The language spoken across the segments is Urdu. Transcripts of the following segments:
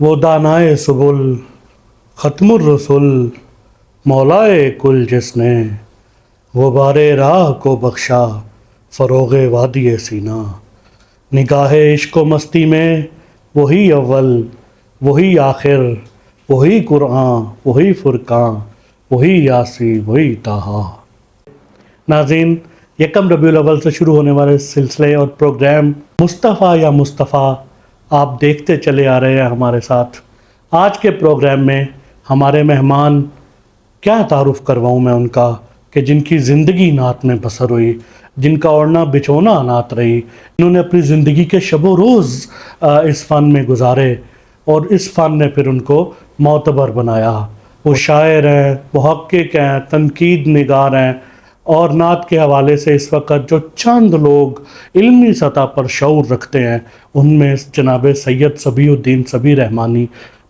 وہ دانائے سبل ختم الرسل مولائے کل جس نے غبار راہ کو بخشا فروغ وادی سینا. نگاہ عشق و مستی میں وہی اول وہی آخر وہی قرآن وہی فرقان وہی یاسی وہی طٰہٰ. ناظرین، یکم ربیع الاول سے شروع ہونے والے سلسلے اور پروگرام مصطفیٰ یا مصطفیٰ آپ دیکھتے چلے آ رہے ہیں ہمارے ساتھ. آج کے پروگرام میں ہمارے مہمان، کیا تعارف کرواؤں میں ان کا، کہ جن کی زندگی نعت میں بسر ہوئی، جن کا اوڑھنا بچھونا نعت رہی. انہوں نے اپنی زندگی کے شب و روز اس فن میں گزارے اور اس فن نے پھر ان کو معتبر بنایا. وہ شاعر ہیں، محقق ہیں، تنقید نگار ہیں، اور نعت کے حوالے سے اس وقت جو چند لوگ علمی سطح پر شعور رکھتے ہیں ان میں جناب سید صبیح الدین صبیح رحمانی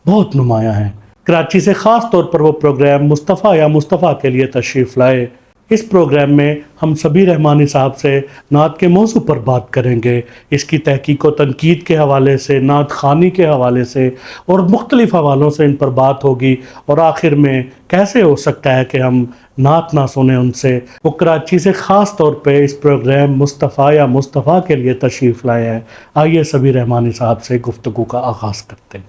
بہت نمایاں ہیں. کراچی سے خاص طور پر وہ پروگرام مصطفیٰ یا مصطفیٰ کے لیے تشریف لائے. اس پروگرام میں ہم صبیح رحمانی صاحب سے نعت کے موضوع پر بات کریں گے، اس کی تحقیق و تنقید کے حوالے سے، نعت خوانی کے حوالے سے اور مختلف حوالوں سے ان پر بات ہوگی. اور آخر میں کیسے ہو سکتا ہے کہ ہم نعت نہ سنیں ان سے. وہ کراچی سے خاص طور پہ اس پروگرام مصطفیٰ یا مصطفیٰ کے لیے تشریف لائے ہیں. آئیے صبیح رحمانی صاحب سے گفتگو کا آغاز کرتے ہیں.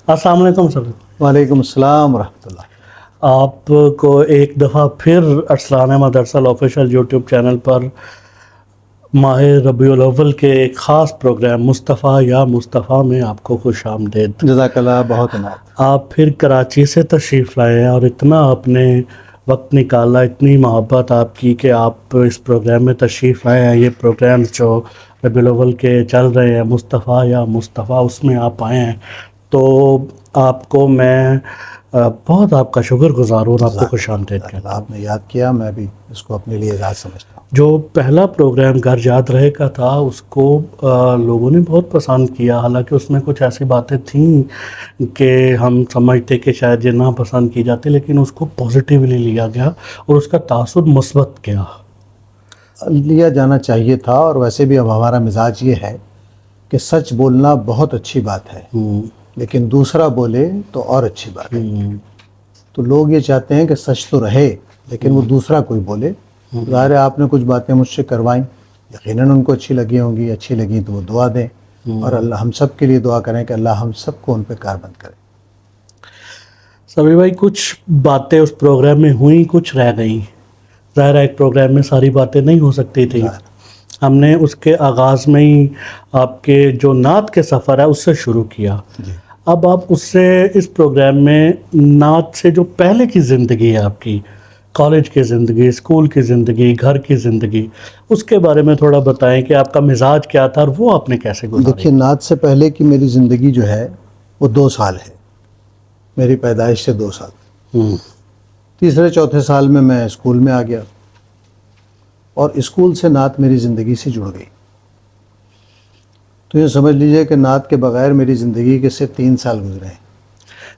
السلام علیکم سر. وعلیکم السلام ورحمۃ اللہ. آپ کو ایک دفعہ پھر ارسلان احمد ارسل آفیشیل یوٹیوب چینل پر ماہ ربیع الاول کے ایک خاص پروگرام مصطفیٰ یا مصطفیٰ میں آپ کو خوش آمدید. جزاک اللہ، بہت عنایت. آپ پھر کراچی سے تشریف لائے ہیں اور اتنا آپ نے وقت نکالا، اتنی محبت آپ کی کہ آپ اس پروگرام میں تشریف لائے ہیں. یہ پروگرامز جو ربیع الاول کے چل رہے ہیں مصطفیٰ یا مصطفیٰ، اس میں آپ آئے ہیں، تو آپ کو میں بہت آپ کا شکر گزار ہوں، آپ کو خوش آمدید کہتا ہوں. آپ نے یاد کیا، میں بھی اس کو اپنے لیے اعزاز سمجھتا ہوں. جو پہلا پروگرام گھر یاد رہے کا تھا اس کو لوگوں نے بہت پسند کیا، حالانکہ اس میں کچھ ایسی باتیں تھیں کہ ہم سمجھتے کہ شاید یہ نہ پسند کی جاتی، لیکن اس کو پازیٹیولی لیا گیا اور اس کا تاثر مثبت کیا لیا جانا چاہیے تھا. اور ویسے بھی اب ہمارا مزاج یہ ہے کہ سچ بولنا بہت اچھی بات ہے، لیکن دوسرا بولے تو اور اچھی بات ہے. تو لوگ یہ چاہتے ہیں کہ سچ تو رہے لیکن وہ دوسرا کوئی بولے. ظاہر ہے آپ نے کچھ باتیں مجھ سے کروائیں، یقیناً ان کو اچھی لگی ہوں گی. اچھی لگی تو وہ دعا دیں، اور اللہ ہم سب کے لیے دعا کریں کہ اللہ ہم سب کو ان پہ کاربند کرے. صبیح بھائی، کچھ باتیں اس پروگرام میں ہوئیں، کچھ رہ گئیں. ظاہر ہے ایک پروگرام میں ساری باتیں نہیں ہو سکتی تھیں. ہم نے اس کے آغاز میں ہی آپ کے جو نعت کے سفر ہے اس سے شروع کیا. اب آپ اس سے اس پروگرام میں نعت سے جو پہلے کی زندگی ہے آپ کی، کالج کی زندگی، اسکول کی زندگی، گھر کی زندگی، اس کے بارے میں تھوڑا بتائیں کہ آپ کا مزاج کیا تھا اور وہ آپ نے کیسے گزاری. دیکھیے، نعت سے پہلے کی میری زندگی جو ہے وہ 2 سال ہے. میری پیدائش سے 2 سال. تیسرے چوتھے سال میں اسکول میں آ گیا، اور اسکول سے نعت میری زندگی سے جڑ گئی. تو یہ سمجھ لیجئے کہ نعت کے بغیر میری زندگی کے صرف 3 سال گزرے ہیں.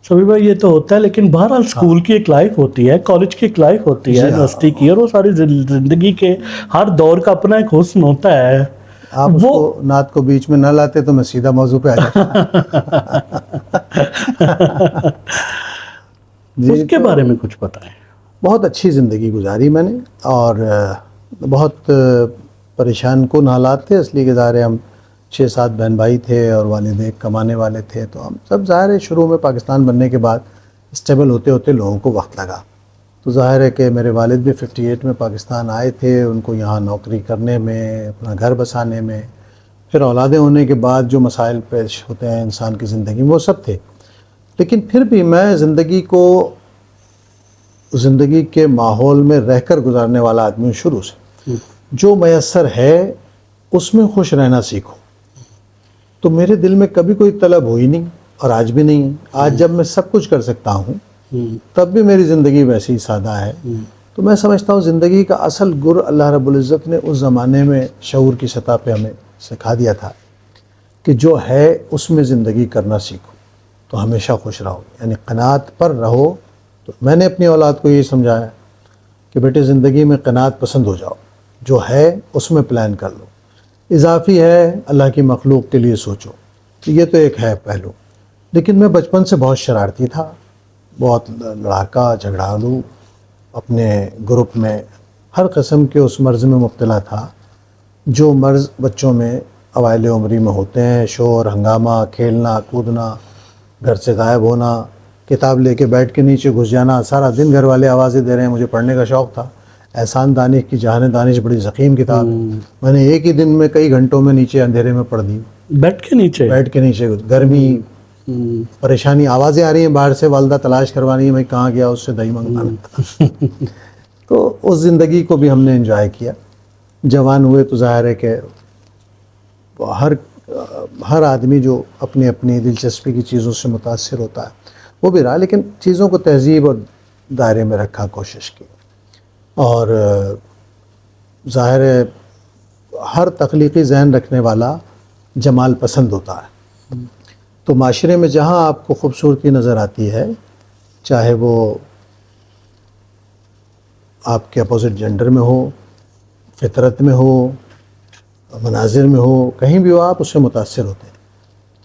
صبیح بھائی، یہ تو ہوتا ہے، لیکن بہرحال اسکول کی ایک لائف ہوتی ہے، کالج کی ایک لائف ہوتی ہے، یونیورسٹی کی، اور وہ ساری زندگی کے ہر دور کا اپنا ایک حسن ہوتا ہے. آپ اس کو نعت کو بیچ میں نہ لاتے تو میں سیدھا موضوع پہ آ جاتا. اس کے بارے میں کچھ بتائیں. بہت اچھی زندگی گزاری میں نے، اور بہت پریشان کن حالات تھے، اس لیے کہ ظاہر ہے ہم 6-7 بہن بھائی تھے اور والد ایک کمانے والے تھے. تو ہم سب ظاہر ہے شروع میں پاکستان بننے کے بعد اسٹیبل ہوتے ہوتے لوگوں کو وقت لگا. تو ظاہر ہے کہ میرے والد بھی 58 میں پاکستان آئے تھے، ان کو یہاں نوکری کرنے میں، اپنا گھر بسانے میں، پھر اولادیں ہونے کے بعد جو مسائل پیش ہوتے ہیں انسان کی زندگی میں، وہ سب تھے. لیکن پھر بھی میں زندگی کے ماحول میں رہ کر گزارنے والا آدمی ہوں شروع سے. جو میسر ہے اس میں خوش رہنا سیکھو. تو میرے دل میں کبھی کوئی طلب ہوئی نہیں، اور آج بھی نہیں ہے. آج جب میں سب کچھ کر سکتا ہوں تب بھی میری زندگی ویسی ہی سادہ ہے. تو میں سمجھتا ہوں زندگی کا اصل گر اللہ رب العزت نے اس زمانے میں شعور کی سطح پہ ہمیں سکھا دیا تھا کہ جو ہے اس میں زندگی کرنا سیکھو تو ہمیشہ خوش رہو، یعنی قناعت پر رہو. تو میں نے اپنی اولاد کو یہ سمجھایا کہ بیٹے زندگی میں قناعت پسند ہو جاؤ، جو ہے اس میں پلان کر لو، اضافی ہے اللہ کی مخلوق کے لیے سوچو. یہ تو ایک ہے پہلو. لیکن میں بچپن سے بہت شرارتی تھا، بہت لڑاکا جھگڑالو، اپنے گروپ میں ہر قسم کے اس مرض میں مبتلا تھا جو مرض بچوں میں اوائل عمری میں ہوتے ہیں، شور ہنگامہ، کھیلنا کودنا، گھر سے غائب ہونا، کتاب لے کے بیٹھ کے نیچے گھس جانا، سارا دن گھر والے آوازیں دے رہے ہیں، مجھے پڑھنے کا شوق تھا۔ احسان دانش کی جہان دانش بڑی ضخیم کتاب ہے، میں نے ایک ہی دن میں کئی گھنٹوں میں نیچے اندھیرے میں پڑھ دی، بیٹھ کے نیچے گرمی، پریشانی، آوازیں آ رہی ہیں باہر سے، والدہ تلاش کروانی ہے میں کہاں گیا، اس سے دہی منگوانا۔ تو اس زندگی کو بھی ہم نے انجوائے کیا۔ جوان ہوئے تو ظاہر ہے کہ ہر آدمی جو اپنی اپنی دلچسپی کی چیزوں سے متاثر ہوتا ہے وہ بھی رہا، لیکن چیزوں کو تہذیب اور دائرے میں رکھا کوشش کی۔ اور ظاہر ہے ہر تخلیقی ذہن رکھنے والا جمال پسند ہوتا ہے، تو معاشرے میں جہاں آپ کو خوبصورتی نظر آتی ہے، چاہے وہ آپ کے اپوزٹ جینڈر میں ہو، فطرت میں ہو، مناظر میں ہو، کہیں بھی ہو، آپ اس سے متاثر ہوتے ہیں۔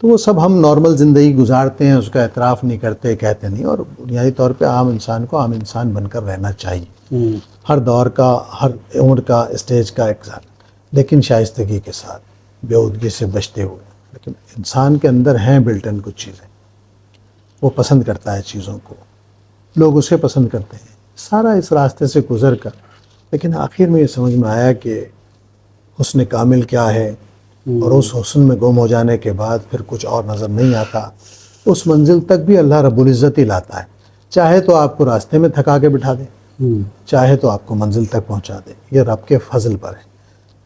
تو وہ سب ہم نارمل زندگی گزارتے ہیں، اس کا اعتراف نہیں کرتے، کہتے نہیں، اور بنیادی طور پہ عام انسان کو عام انسان بن کر رہنا چاہیے، ہر دور کا، ہر عمر کا، اسٹیج کا ایک لیکن شائستگی کے ساتھ، بےہودگی سے بچتے ہوئے۔ لیکن انسان کے اندر ہیں بلٹ ان کچھ چیزیں، وہ پسند کرتا ہے چیزوں کو، لوگ اسے پسند کرتے ہیں، سارا اس راستے سے گزر کر لیکن آخر میں یہ سمجھ میں آیا کہ حسن کامل کیا ہے، اور اس حسن میں گم ہو جانے کے بعد پھر کچھ اور نظر نہیں آتا۔ اس منزل تک بھی اللہ رب العزت ہی لاتا ہے، چاہے تو آپ کو راستے میں تھکا کے بٹھا دے، چاہے تو آپ کو منزل تک پہنچا دے، یہ رب کے فضل پر ہے۔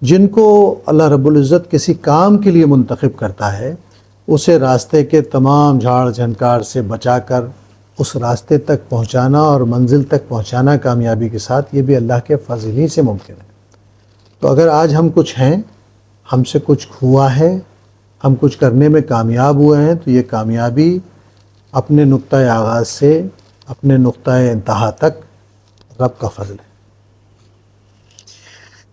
جن کو اللہ رب العزت کسی کام کے لیے منتخب کرتا ہے، اسے راستے کے تمام جھاڑ جھنکار سے بچا کر اس راستے تک پہنچانا اور منزل تک پہنچانا کامیابی کے ساتھ، یہ بھی اللہ کے فضل ہی سے ممکن ہے۔ تو اگر آج ہم کچھ ہیں، ہم سے کچھ ہوا ہے، ہم کچھ کرنے میں کامیاب ہوئے ہیں، تو یہ کامیابی اپنے نقطۂ آغاز سے اپنے نقطۂ انتہا تک رب کا فضل ہے۔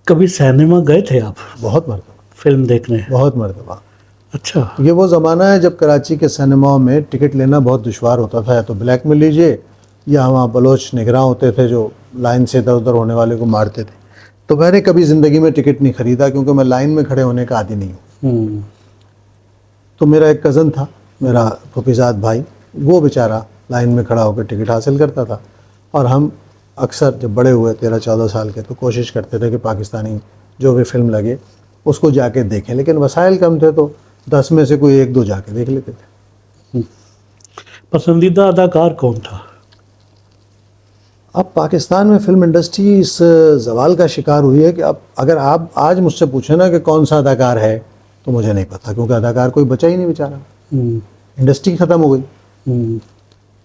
کبھی سینما گئے تھے آپ بہت مرتبہ، فلم دیکھنے؟ بہت مرتبہ۔ اچھا، یہ وہ زمانہ ہے جب کراچی کے سینماؤں میں ٹکٹ لینا بہت دشوار ہوتا تھا، یا تو بلیک میں لیجئے، یا وہاں بلوچ نگراں ہوتے تھے جو لائن سے ادھر ادھر ہونے والے کو مارتے تھے۔ تو میں نے کبھی زندگی میں ٹکٹ نہیں خریدا، کیونکہ میں لائن میں کھڑے ہونے کا عادی نہیں ہوں۔ تو میرا ایک کزن تھا، میرا پھوپھیزاد بھائی، وہ بیچارہ لائن میں کھڑا ہو کے ٹکٹ حاصل کرتا تھا، اور ہم اکثر جب بڑے ہوئے 13-14 سال کے تو کوشش کرتے تھے کہ پاکستانی جو بھی فلم لگے اس کو جا کے دیکھیں، لیکن وسائل کم تھے تو 10 میں سے کوئی 1-2 جا کے دیکھ لیتے تھے۔ پسندیدہ اداکار کون تھا؟ اب پاکستان میں فلم انڈسٹری اس زوال کا شکار ہوئی ہے کہ اب اگر آپ آج مجھ سے پوچھیں نا کہ کون سا اداکار ہے تو مجھے نہیں پتا، کیونکہ اداکار کوئی بچا ہی نہیں بیچارہ، انڈسٹری ختم ہو گئی۔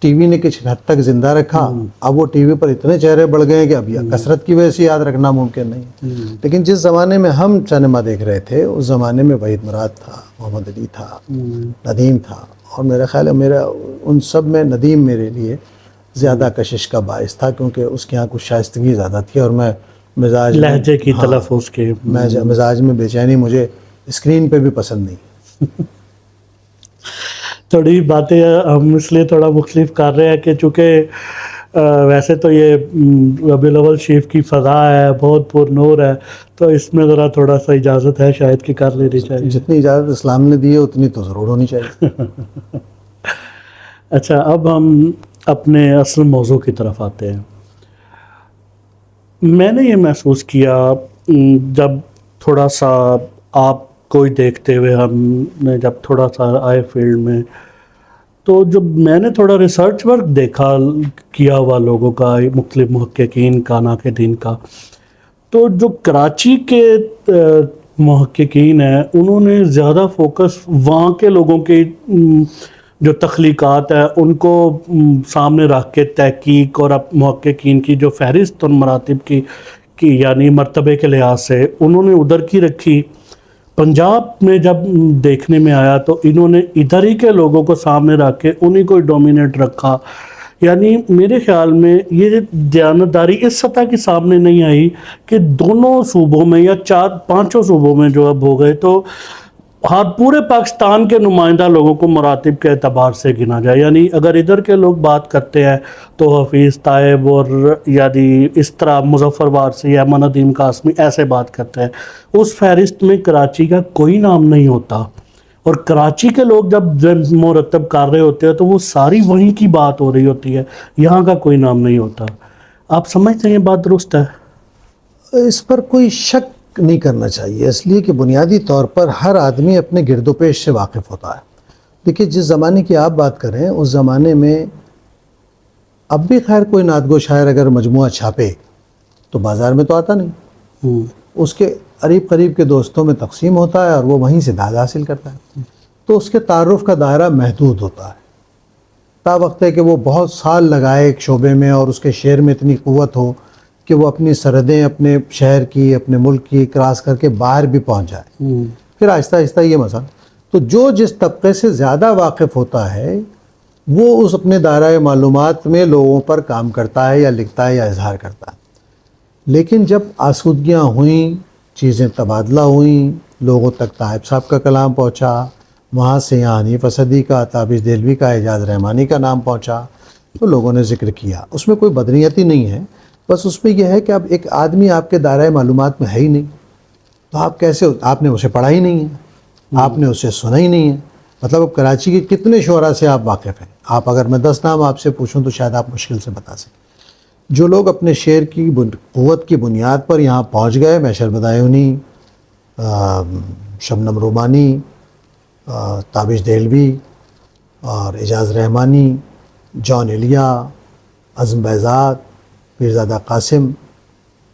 ٹی وی نے کچھ حد تک زندہ رکھا، اب وہ ٹی وی پر اتنے چہرے بڑھ گئے ہیں کہ اب کثرت کی وجہ سے یاد رکھنا ممکن نہیں۔ لیکن جس زمانے میں ہم سینما دیکھ رہے تھے اس زمانے میں وحید مراد تھا، محمد علی تھا، ندیم تھا، اور میرا خیال ہے ان سب میں ندیم میرے لیے زیادہ کشش کا باعث تھا، کیونکہ اس کے یہاں کچھ شائستگی زیادہ تھی، اور میں مزاج لہجے کی تلفظ کے مزاج میں بے چینی مجھے اسکرین پہ بھی پسند نہیں۔ تھوڑی باتیں ہم اس لیے تھوڑا مختلف کر رہے ہیں کہ چونکہ ویسے تو یہ ربیع الاول شریف کی فضا ہے، بہت پر نور ہے، تو اس میں ذرا تھوڑا سا اجازت ہے شاید کہ کر لینی چاہیے۔ جتنی اجازت اسلام نے دی ہے اتنی تو ضرور ہونی چاہیے۔ اچھا، اب ہم اپنے اصل موضوع کی طرف آتے ہیں۔ میں نے یہ محسوس کیا جب تھوڑا سا آپ کو ہی دیکھتے ہوئے ہم نے جب تھوڑا سا آئے فیلڈ میں، تو جب میں نے تھوڑا ریسرچ ورک دیکھا کیا ہوا لوگوں کا، مختلف محققین کا، ناقدین کا، تو جو کراچی کے محققین ہیں انہوں نے زیادہ فوکس وہاں کے لوگوں کے جو تخلیقات ہے ان کو سامنے رکھ کے تحقیق، اور محققین کی جو فہرست اور مراتب کی یعنی مرتبے کے لحاظ سے انہوں نے ادھر کی رکھی۔ پنجاب میں جب دیکھنے میں آیا تو انہوں نے ادھر ہی کے لوگوں کو سامنے رکھ کے انہی کو ڈومینیٹ رکھا۔ یعنی میرے خیال میں یہ دیانتداری اس سطح کی سامنے نہیں آئی کہ دونوں صوبوں میں یا 4-5 صوبوں میں جو اب ہو گئے، تو ہاں پورے پاکستان کے نمائندہ لوگوں کو مراتب کے اعتبار سے گنا جائے. یعنی اگر ادھر کے لوگ بات کرتے ہیں تو حفیظ طیب اور یعنی اس طرح مظفر وارثی, ایمن ندیم قاسمی ایسے بات کرتے ہیں. اس فہرست میں کراچی کا کوئی نام نہیں ہوتا, اور کراچی کے لوگ جب مرتب کر رہے ہوتے ہیں تو وہ ساری وہیں کی بات ہو رہی ہوتی ہے, یہاں کا کوئی نام نہیں ہوتا. آپ سمجھتے ہیں یہ بات درست ہے؟ اس پر کوئی شک نہیں کرنا چاہیے, اس لیے کہ بنیادی طور پر ہر آدمی اپنے گرد و پیش سے واقف ہوتا ہے. دیکھیے جس زمانے کی آپ بات کریں اس زمانے میں اب بھی خیر کوئی نعت گو شاعر اگر مجموعہ چھاپے تو بازار میں تو آتا نہیں, اس کے قریب قریب کے دوستوں میں تقسیم ہوتا ہے اور وہ وہیں سے داد حاصل کرتا ہے. تو اس کے تعارف کا دائرہ محدود ہوتا ہے, تا وقت ہے کہ وہ بہت سال لگائے ایک شعبے میں اور اس کے شعر میں اتنی قوت ہو کہ وہ اپنی سرحدیں اپنے شہر کی اپنے ملک کی کراس کر کے باہر بھی پہنچ جائے. پھر آہستہ آہستہ یہ مسئلہ, تو جو جس طبقے سے زیادہ واقف ہوتا ہے وہ اس اپنے دائرۂ معلومات میں لوگوں پر کام کرتا ہے یا لکھتا ہے یا اظہار کرتا ہے. لیکن جب آسودگیاں ہوئیں, چیزیں تبادلہ ہوئیں, لوگوں تک طائب صاحب کا کلام پہنچا, وہاں سے یہاں حنیف اسدی کا, تابش دہلوی کا, اعجاز رحمانی کا نام پہنچا, تو لوگوں نے ذکر کیا. اس میں کوئی بدنیتی نہیں ہے, بس اس میں یہ ہے کہ اب ایک آدمی آپ کے دائرۂ معلومات میں ہے ہی نہیں, تو آپ کیسے, آپ نے اسے پڑھا ہی نہیں ہے, آپ نے اسے سنا ہی نہیں ہے. مطلب اب کراچی کے کتنے شعراء سے آپ واقف ہیں؟ آپ اگر میں 10 نام آپ سے پوچھوں تو شاید آپ مشکل سے بتا سکیں. جو لوگ اپنے شعر کی قوت کی بنیاد پر یہاں پہنچ گئے, محشر بدایونی, شبنم رومانی, تابش دہلوی اور اعجاز رحمانی, جان ایلیا, عزم بیضات, پیرزادہ قاسم,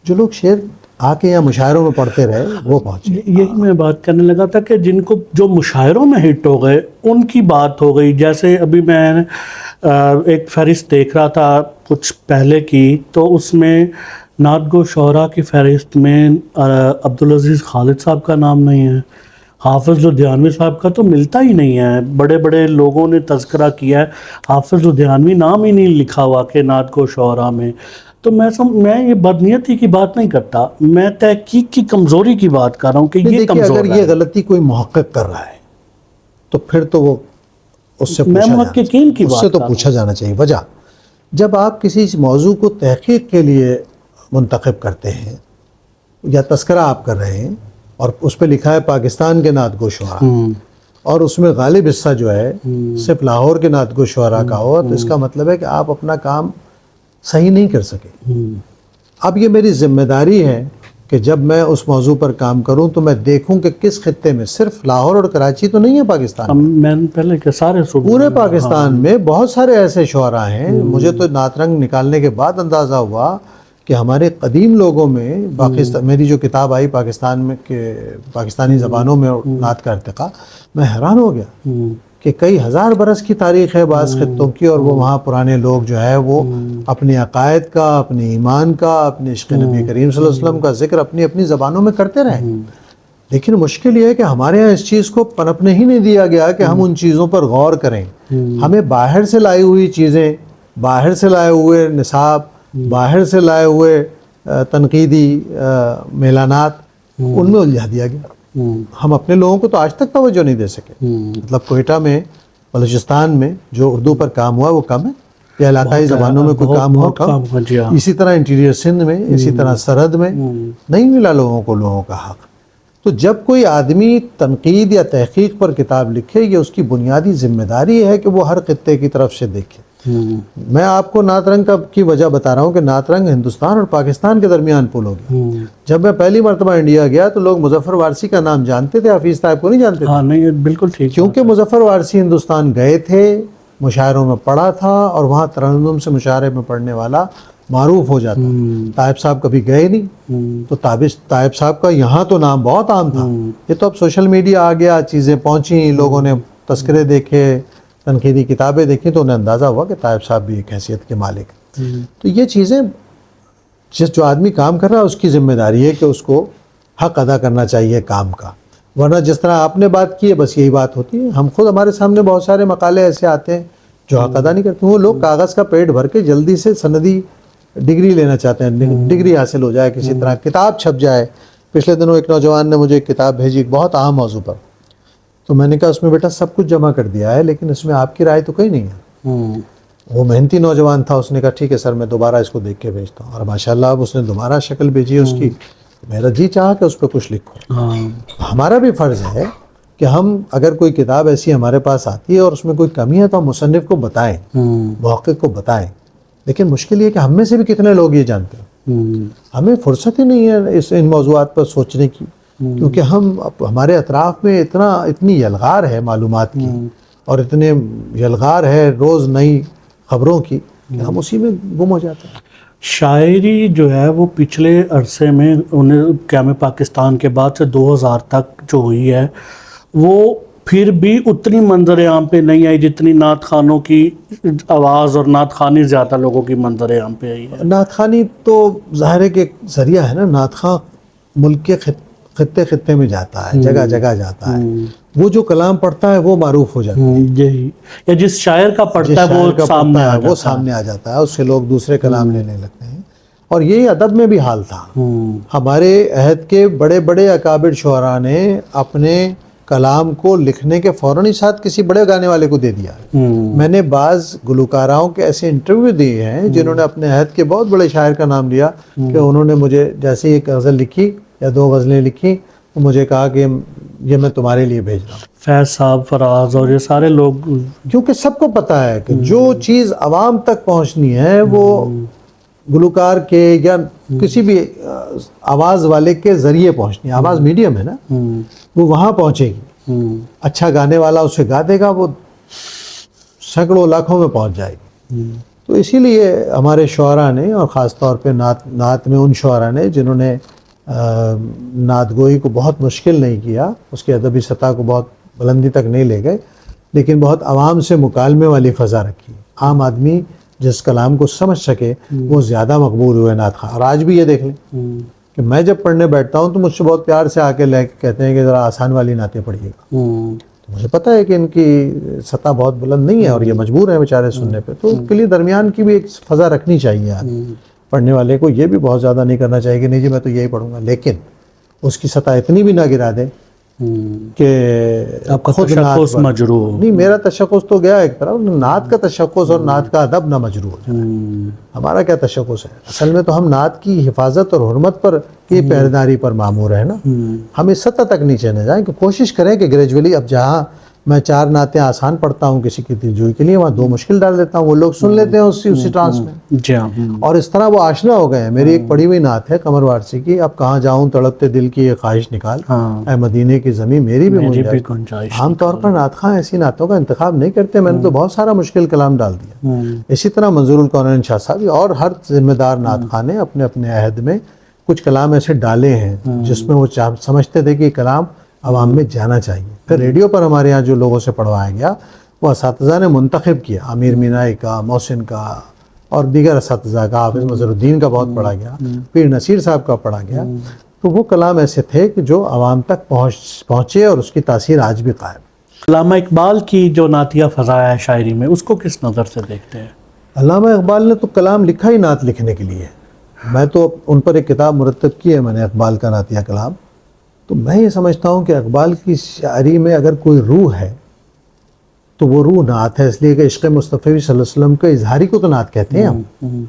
جو لوگ شعر آ کے یہاں مشاعروں میں پڑھتے رہے وہ پہنچے. یہی میں بات کرنے لگا تھا کہ جن کو جو مشاعروں میں ہٹ ہو گئے ان کی بات ہو گئی. جیسے ابھی میں ایک فہرست دیکھ رہا تھا کچھ پہلے کی, تو اس میں نعت گو شعراء کی فہرست میں عبدالعزیز خالد صاحب کا نام نہیں ہے, حافظ لدھیانوی صاحب کا تو ملتا ہی نہیں ہے. بڑے بڑے لوگوں نے تذکرہ کیا ہے, حافظ لدھیانوی نام ہی نہیں لکھا ہوا کہ نعت گو شعراء میں. تو میں یہ بدنیتی کی بات نہیں کرتا, میں تحقیق کی کمزوری کی بات کر رہا ہوں کہ یہ کمزور اگر یہ غلطی کوئی محقق کر رہا ہے تو پھر تو وہ اس سے پوچھا جانا چاہیے. وجہ جب آپ کسی موضوع کو تحقیق کے لیے منتخب کرتے ہیں یا تذکرہ آپ کر رہے ہیں اور اس پہ لکھا ہے پاکستان کے نعت گو شعراء اور اس میں غالب حصہ جو ہے صرف لاہور کے نعت گو شعراء کا ہو, تو اس کا مطلب ہے کہ آپ اپنا کام صحیح نہیں کر سکے. اب یہ میری ذمہ داری ہے کہ جب میں اس موضوع پر کام کروں تو میں دیکھوں کہ کس خطے میں, صرف لاہور اور کراچی تو نہیں ہے پاکستان میں پہلے کہ سارے پورے پاکستان میں بہت سارے ایسے شعراء ہیں. مجھے تو نعت رنگ نکالنے کے بعد اندازہ ہوا کہ ہمارے قدیم لوگوں میں میری جو کتاب آئی پاکستان میں کہ پاکستانی زبانوں میں نعت کا ارتقاء, میں حیران ہو گیا کہ کئی ہزار برس کی تاریخ ہے بعض خطوں کی, اور وہ وہاں پرانے لوگ جو ہے وہ اپنے عقائد کا, اپنے ایمان کا, اپنے عشق نبی کریم صلی اللہ علیہ وسلم کا ذکر اپنی اپنی زبانوں میں کرتے رہے. لیکن مشکل یہ ہے کہ ہمارے ہاں اس چیز کو پنپنے ہی نہیں دیا گیا کہ ہم ان چیزوں پر غور کریں. ہمیں باہر سے لائی ہوئی چیزیں, باہر سے لائے ہوئے نصاب, باہر سے لائے ہوئے تنقیدی میلانات, ان میں الجھا دیا گیا. ہم اپنے لوگوں کو تو آج تک توجہ نہیں دے سکے. مطلب کوئٹہ میں, بلوچستان میں جو اردو پر کام ہوا وہ کم ہے, یا علاقائی زبانوں میں کوئی کام ہوا کم. اسی طرح انٹیریئر سندھ میں, اسی طرح سرحد میں نہیں ملا لوگوں کو لوگوں کا حق. تو جب کوئی آدمی تنقید یا تحقیق پر کتاب لکھے, یہ اس کی بنیادی ذمہ داری ہے کہ وہ ہر خطے کی طرف سے دیکھے. میں آپ کو نعت رنگ کی وجہ بتا رہا ہوں کہ نعت رنگ ہندوستان اور پاکستان کے درمیان پل ہو گیا. جب میں پہلی مرتبہ انڈیا گیا تو لوگ مظفر وارثی کا نام جانتے تھے, حفیظ طیب کو نہیں جانتے تھے. نہیں بالکل ٹھیک, کیونکہ مظفر وارثی ہندوستان گئے تھے, مشاعروں میں پڑھا تھا, اور وہاں ترنم سے مشاعرے میں پڑھنے والا معروف ہو جاتا. طیب صاحب کبھی گئے نہیں, تو طیب صاحب کا یہاں تو نام بہت عام تھا. یہ تو اب سوشل میڈیا آ گیا, چیزیں پہنچیں, لوگوں نے تذکرے دیکھے, تنقیدی کتابیں دیکھیں, تو انہیں اندازہ ہوا کہ طیب صاحب بھی ایک حیثیت کے مالک. تو یہ چیزیں جو آدمی کام کر رہا ہے اس کی ذمہ داری ہے کہ اس کو حق ادا کرنا چاہیے کام کا. ورنہ جس طرح آپ نے بات کی ہے بس یہی بات ہوتی ہے. ہم خود, ہمارے سامنے بہت سارے مقالے ایسے آتے ہیں جو حق ادا نہیں کرتے. وہ لوگ کاغذ کا پیٹ بھر کے جلدی سے سندی ڈگری لینا چاہتے ہیں, ڈگری حاصل ہو جائے, کسی طرح کتاب چھپ جائے. پچھلے دنوں ایک نوجوان نے مجھے ایک کتاب بھیجی ایک بہت اہم موضوع پر, تو میں نے کہا اس میں بیٹا سب کچھ جمع کر دیا ہے لیکن اس میں آپ کی رائے تو کہیں نہیں ہے. وہ محنتی نوجوان تھا, اس نے کہا ٹھیک ہے سر میں دوبارہ اس کو دیکھ کے بھیجتا ہوں. اور ماشاءاللہ اب اس نے دوبارہ شکل بھیجی اس کی. میرا جی چاہا کہ اس پہ کچھ لکھوں. ہمارا بھی فرض ہے کہ ہم اگر کوئی کتاب ایسی ہمارے پاس آتی ہے اور اس میں کوئی کمی ہے تو ہم مصنف کو بتائیں, محقق کو بتائیں. لیکن مشکل یہ کہ ہم میں سے بھی کتنے لوگ یہ جانتے ہیں. ہمیں فرصت ہی نہیں ہے ان موضوعات پر سوچنے کی, کیونکہ ہمارے اطراف میں اتنی یلغار ہے معلومات کی اور اتنے یلغار ہے روز نئی خبروں کی کہ ہم اسی میں گم ہو جاتے ہیں. شاعری جو ہے وہ پچھلے عرصے میں قیام پاکستان کے بعد سے 2000 تک جو ہوئی ہے وہ پھر بھی اتنی منظر عام پہ نہیں آئی جتنی نعت خانوں کی آواز اور نعت خوانی زیادہ لوگوں کی منظر عام پہ آئی ہے. نعت خوانی تو ظاہر ہے کہ ایک ذریعہ ہے نا. نعت خواں ملک کے خطے خطے میں جاتا ہے, جگہ جگہ جاتا ہے. وہ جو کلام پڑھتا ہے وہ معروف ہو جاتا ہے, یہی یا جس شاعر کا پڑھتا ہے وہ سامنے آ جاتا ہے, اس سے لوگ دوسرے کلام لینے لگتے ہیں. اور یہی ادب میں بھی حال تھا. ہمارے عہد کے بڑے بڑے اکابر شعراء نے اپنے کلام کو لکھنے کے فوراً ہی ساتھ کسی بڑے گانے والے کو دے دیا. میں نے بعض گلوکاراؤں کے ایسے انٹرویو دیے ہیں جنہوں نے اپنے عہد کے بہت بڑے شاعر کا نام لیا کہ انہوں نے مجھے جیسے ایک غزل لکھی یا 2 غزلیں لکھی تو مجھے کہا کہ یہ میں تمہارے لیے بھیج رہا ہوں. فیض صاحب, فراز اور یہ سارے لوگ, کیونکہ سب کو پتہ ہے کہ جو چیز عوام تک پہنچنی ہے وہ گلوکار کے یا کسی بھی آواز والے کے ذریعے پہنچنی ہے. آواز میڈیم ہے نا, وہ وہاں پہنچے گی. اچھا گانے والا اسے گا دے گا, وہ سینکڑوں لاکھوں میں پہنچ جائے گی. تو اسی لیے ہمارے شعراء نے, اور خاص طور پہ نعت میں ان شعراء نے جنہوں نے نعت گوئی کو بہت مشکل نہیں کیا, اس کے ادبی سطح کو بہت بلندی تک نہیں لے گئے, لیکن بہت عوام سے مکالمے والی فضا رکھی. عام آدمی جس کلام کو سمجھ سکے وہ زیادہ مقبول ہوئے نعت خواں. اور آج بھی یہ دیکھ لیں کہ میں جب پڑھنے بیٹھتا ہوں تو مجھ سے بہت پیار سے آ کے لے کے کہتے ہیں کہ ذرا آسان والی نعتیں پڑھیے گا. تو مجھے پتہ ہے کہ ان کی سطح بہت بلند نہیں ہے اور یہ مجبور ہیں بیچارے سننے پہ. تو اس کے لیے درمیان کی بھی ایک فضا رکھنی چاہیے. پڑھنے والے کو یہ بھی بہت زیادہ نہیں کرنا چاہیے کہ نہیں جی میں تو یہی پڑھوں گا, لیکن اس کی سطح اتنی بھی نہ گرا دیں کہ آپ کا تشخص مجروح ہو. نہیں, میرا تشخص تو گیا ایک طرف, نعت کا تشخص اور نعت کا ادب نہ مجروح ہو جائے. ہمارا کیا تشخص ہے؟ اصل میں تو ہم نعت کی حفاظت اور حرمت پر کی پہرداری پر مامور ہے نا. ہم اس سطح تک نیچے نہ جائیں کہ کوشش کریں کہ گریجولی, اب جہاں میں 4 نعتیں آسان پڑھتا ہوں کسی کی دلجوئی کے لیے, وہاں 2 مشکل ڈال دیتا ہوں, وہ لوگ سن لیتے ہیں اسی ٹرانس میں, اور اس طرح وہ آشنا ہو گئے ہیں. میری ایک پڑھی ہوئی نعت ہے قمر وارسی کی, اب کہاں جاؤں تڑپتے دل کی یہ خواہش نکال, اے مدینے کی زمین میری بھی گنجائش. عام طور پر نعت خواں ایسی نعتوں کا انتخاب نہیں کرتے, میں نے تو بہت سارا مشکل کلام ڈال دیا. اسی طرح منظور الکونین شاہ صاحب اور ہر ذمہ دار نعت خواں نے اپنے اپنے عہد میں کچھ کلام ایسے ڈالے ہیں جس میں وہ سمجھتے تھے کہ یہ کلام عوام میں جانا چاہیے. پھر ریڈیو پر ہمارے یہاں جو لوگوں سے پڑھوایا گیا وہ اساتذہ نے منتخب کیا, امیر مینائی کا, محسن کا اور دیگر اساتذہ کا, حافظ مظہر الدین کا بہت پڑھا گیا, پیر نصیر صاحب کا پڑھا گیا. تو وہ کلام ایسے تھے کہ جو عوام تک پہنچے اور اس کی تاثیر آج بھی قائم. علامہ اقبال کی جو نعتیہ فضا ہے شاعری میں, اس کو کس نظر سے دیکھتے ہیں؟ علامہ اقبال نے تو کلام لکھا ہی نعت لکھنے کے لیے. میں تو ان پر ایک کتاب مرتب کی ہے میں نے, اقبال کا نعتیہ کلام. تو میں یہ سمجھتا ہوں کہ اقبال کی شاعری میں اگر کوئی روح ہے تو وہ روح نعت ہے, اس لیے کہ عشق مصطفی صلی اللہ علیہ وسلم کے اظہاری کو تو نعت کہتے ہیں ہم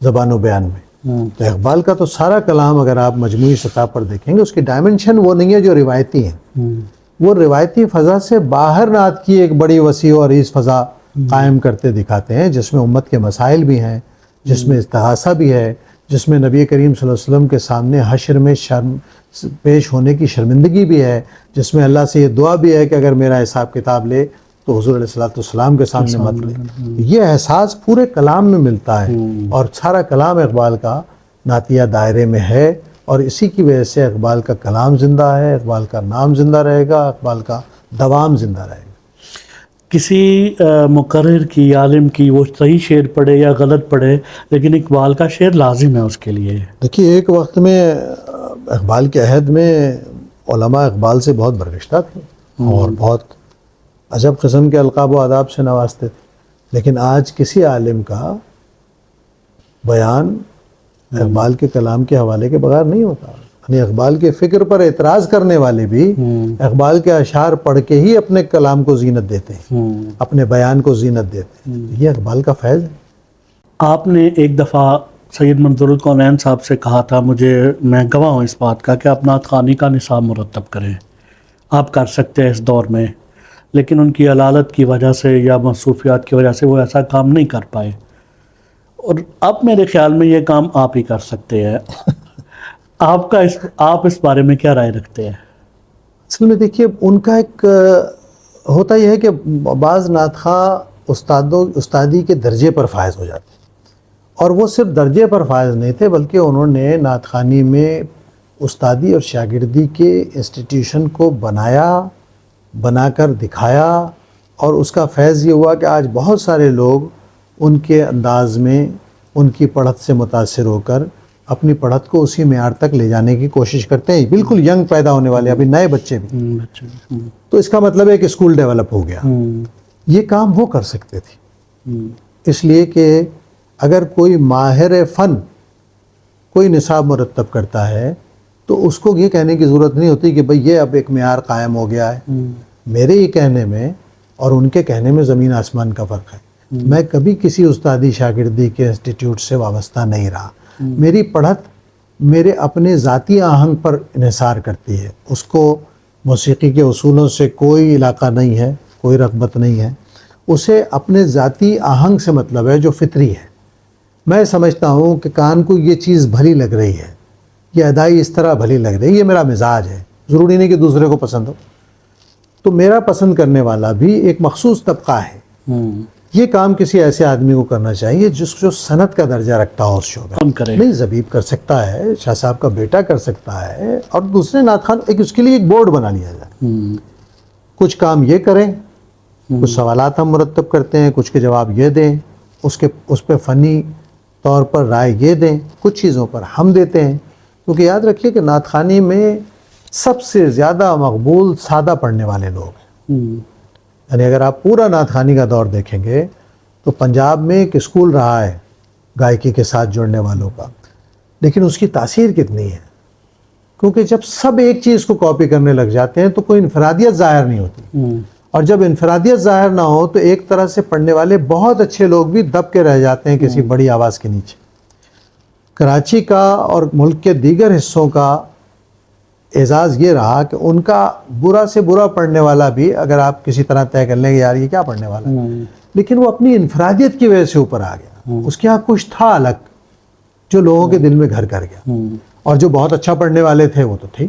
زبان و بیان میں. تو اقبال کا تو سارا کلام اگر آپ مجموعی سطح پر دیکھیں گے اس کی ڈائمنشن وہ نہیں ہے جو روایتی ہیں. وہ روایتی فضا سے باہر نعت کی ایک بڑی وسیع اور عریض فضا قائم کرتے دکھاتے ہیں, جس میں امت کے مسائل بھی ہیں, جس میں استغاثہ بھی ہے, جس میں نبی کریم صلی اللہ علیہ وسلم کے سامنے حشر میں پیش ہونے کی شرمندگی بھی ہے, جس میں اللہ سے یہ دعا بھی ہے کہ اگر میرا حساب کتاب لے تو حضور علیہ السلام کے سامنے مت لے. یہ احساس پورے کلام میں ملتا ہے اور سارا کلام اقبال کا نعتیہ دائرے میں ہے, اور اسی کی وجہ سے اقبال کا کلام زندہ ہے, اقبال کا نام زندہ رہے گا, اقبال کا دوام زندہ رہے گا. کسی مقرر کی, عالم کی, وہ صحیح شعر پڑھے یا غلط پڑھے, لیکن اقبال کا شعر لازم ہے اس کے لیے. دیکھیے ایک وقت میں اقبال کے عہد میں علماء اقبال سے بہت برگشتہ تھے اور بہت عجب قسم کے القاب و آداب سے نوازتے تھے, لیکن آج کسی عالم کا بیان اقبال کے کلام کے حوالے کے بغیر نہیں ہوتا. یعنی اقبال کے فکر پر اعتراض کرنے والے بھی اقبال کے اشعار پڑھ کے ہی اپنے کلام کو زینت دیتے ہیں، اپنے بیان کو زینت دیتے ہیں. یہ اقبال کا فیض ہے. آپ نے ایک دفعہ سید منظور الکونین صاحب سے کہا تھا، میں گواہ ہوں اس بات کا، کہ آپ نعت خوانی کا نصاب مرتب کریں. آپ کر سکتے ہیں اس دور میں، لیکن ان کی علالت کی وجہ سے یا مصروفیات کی وجہ سے وہ ایسا کام نہیں کر پائے، اور اب میرے خیال میں یہ کام آپ ہی کر سکتے ہیں. آپ اس بارے میں کیا رائے رکھتے ہیں؟ اصل میں دیکھیے، ان کا ایک ہوتا یہ ہے کہ بعض نعت خواں استادی کے درجے پر فائز ہو جاتے ہیں، اور وہ صرف درجے پر فائز نہیں تھے، بلکہ انہوں نے نعت خوانی میں استادی اور شاگردی کے انسٹیٹیوشن کو بنا کر دکھایا، اور اس کا فیض یہ ہوا کہ آج بہت سارے لوگ ان کے انداز میں ان کی پڑھت سے متاثر ہو کر اپنی پڑھت کو اسی معیار تک لے جانے کی کوشش کرتے ہیں. بالکل ینگ پیدا ہونے والے ابھی نئے بچے بھی. تو اس کا مطلب ہے کہ اسکول ڈیولپ ہو گیا. یہ کام وہ کر سکتے تھے، اس لیے کہ اگر کوئی ماہر فن کوئی نصاب مرتب کرتا ہے تو اس کو یہ کہنے کی ضرورت نہیں ہوتی کہ بھئی یہ اب ایک معیار قائم ہو گیا ہے. میرے یہ کہنے میں اور ان کے کہنے میں زمین آسمان کا فرق ہے. میں کبھی کسی استادی شاگردی کے انسٹیٹیوٹ سے وابستہ نہیں رہا. میری پڑھت میرے اپنے ذاتی آہنگ پر انحصار کرتی ہے. اس کو موسیقی کے اصولوں سے کوئی علاقہ نہیں ہے، کوئی رغبت نہیں ہے. اسے اپنے ذاتی آہنگ سے مطلب ہے جو فطری ہے. میں سمجھتا ہوں کہ کان کو یہ چیز بھلی لگ رہی ہے، یہ ادائی اس طرح بھلی لگ رہی ہے، یہ میرا مزاج ہے. ضروری نہیں کہ دوسرے کو پسند ہو. تو میرا پسند کرنے والا بھی ایک مخصوص طبقہ ہے. یہ کام کسی ایسے آدمی کو کرنا چاہیے جو صنعت کا درجہ رکھتا ہو اس شعبے میں. نہیں، زبیب کر سکتا ہے، شاہ صاحب کا بیٹا کر سکتا ہے، اور دوسرے نعت خوان اس کے لیے ایک بورڈ بنا لیا جائے. کچھ کام یہ کریں، کچھ سوالات ہم مرتب کرتے ہیں، کچھ کے جواب یہ دیں، اس پہ فنی طور پر رائے یہ دیں، کچھ چیزوں پر ہم دیتے ہیں. کیونکہ یاد رکھیے کہ نعت خوانی میں سب سے زیادہ مقبول سادہ پڑھنے والے لوگ ہیں. یعنی اگر آپ پورا نعت خوانی کا دور دیکھیں گے تو پنجاب میں ایک اسکول رہا ہے گائکی کے ساتھ جڑنے والوں کا، لیکن اس کی تاثیر کتنی ہے. کیونکہ جب سب ایک چیز کو کاپی کرنے لگ جاتے ہیں تو کوئی انفرادیت ظاہر نہیں ہوتی، اور جب انفرادیت ظاہر نہ ہو تو ایک طرح سے پڑھنے والے بہت اچھے لوگ بھی دب کے رہ جاتے ہیں کسی بڑی آواز کے نیچے. کراچی کا اور ملک کے دیگر حصوں کا اعزاز یہ رہا کہ ان کا برا سے برا پڑھنے والا بھی اگر آپ کسی طرح طے کر لیں گے یار یہ کیا پڑھنے والا ہے، لیکن وہ اپنی انفرادیت کی وجہ سے اوپر آ گیا. اس کے ہاں کچھ تھا الگ جو لوگوں کے دل میں گھر کر گیا. اور جو بہت اچھا پڑھنے والے تھے وہ تو تھے.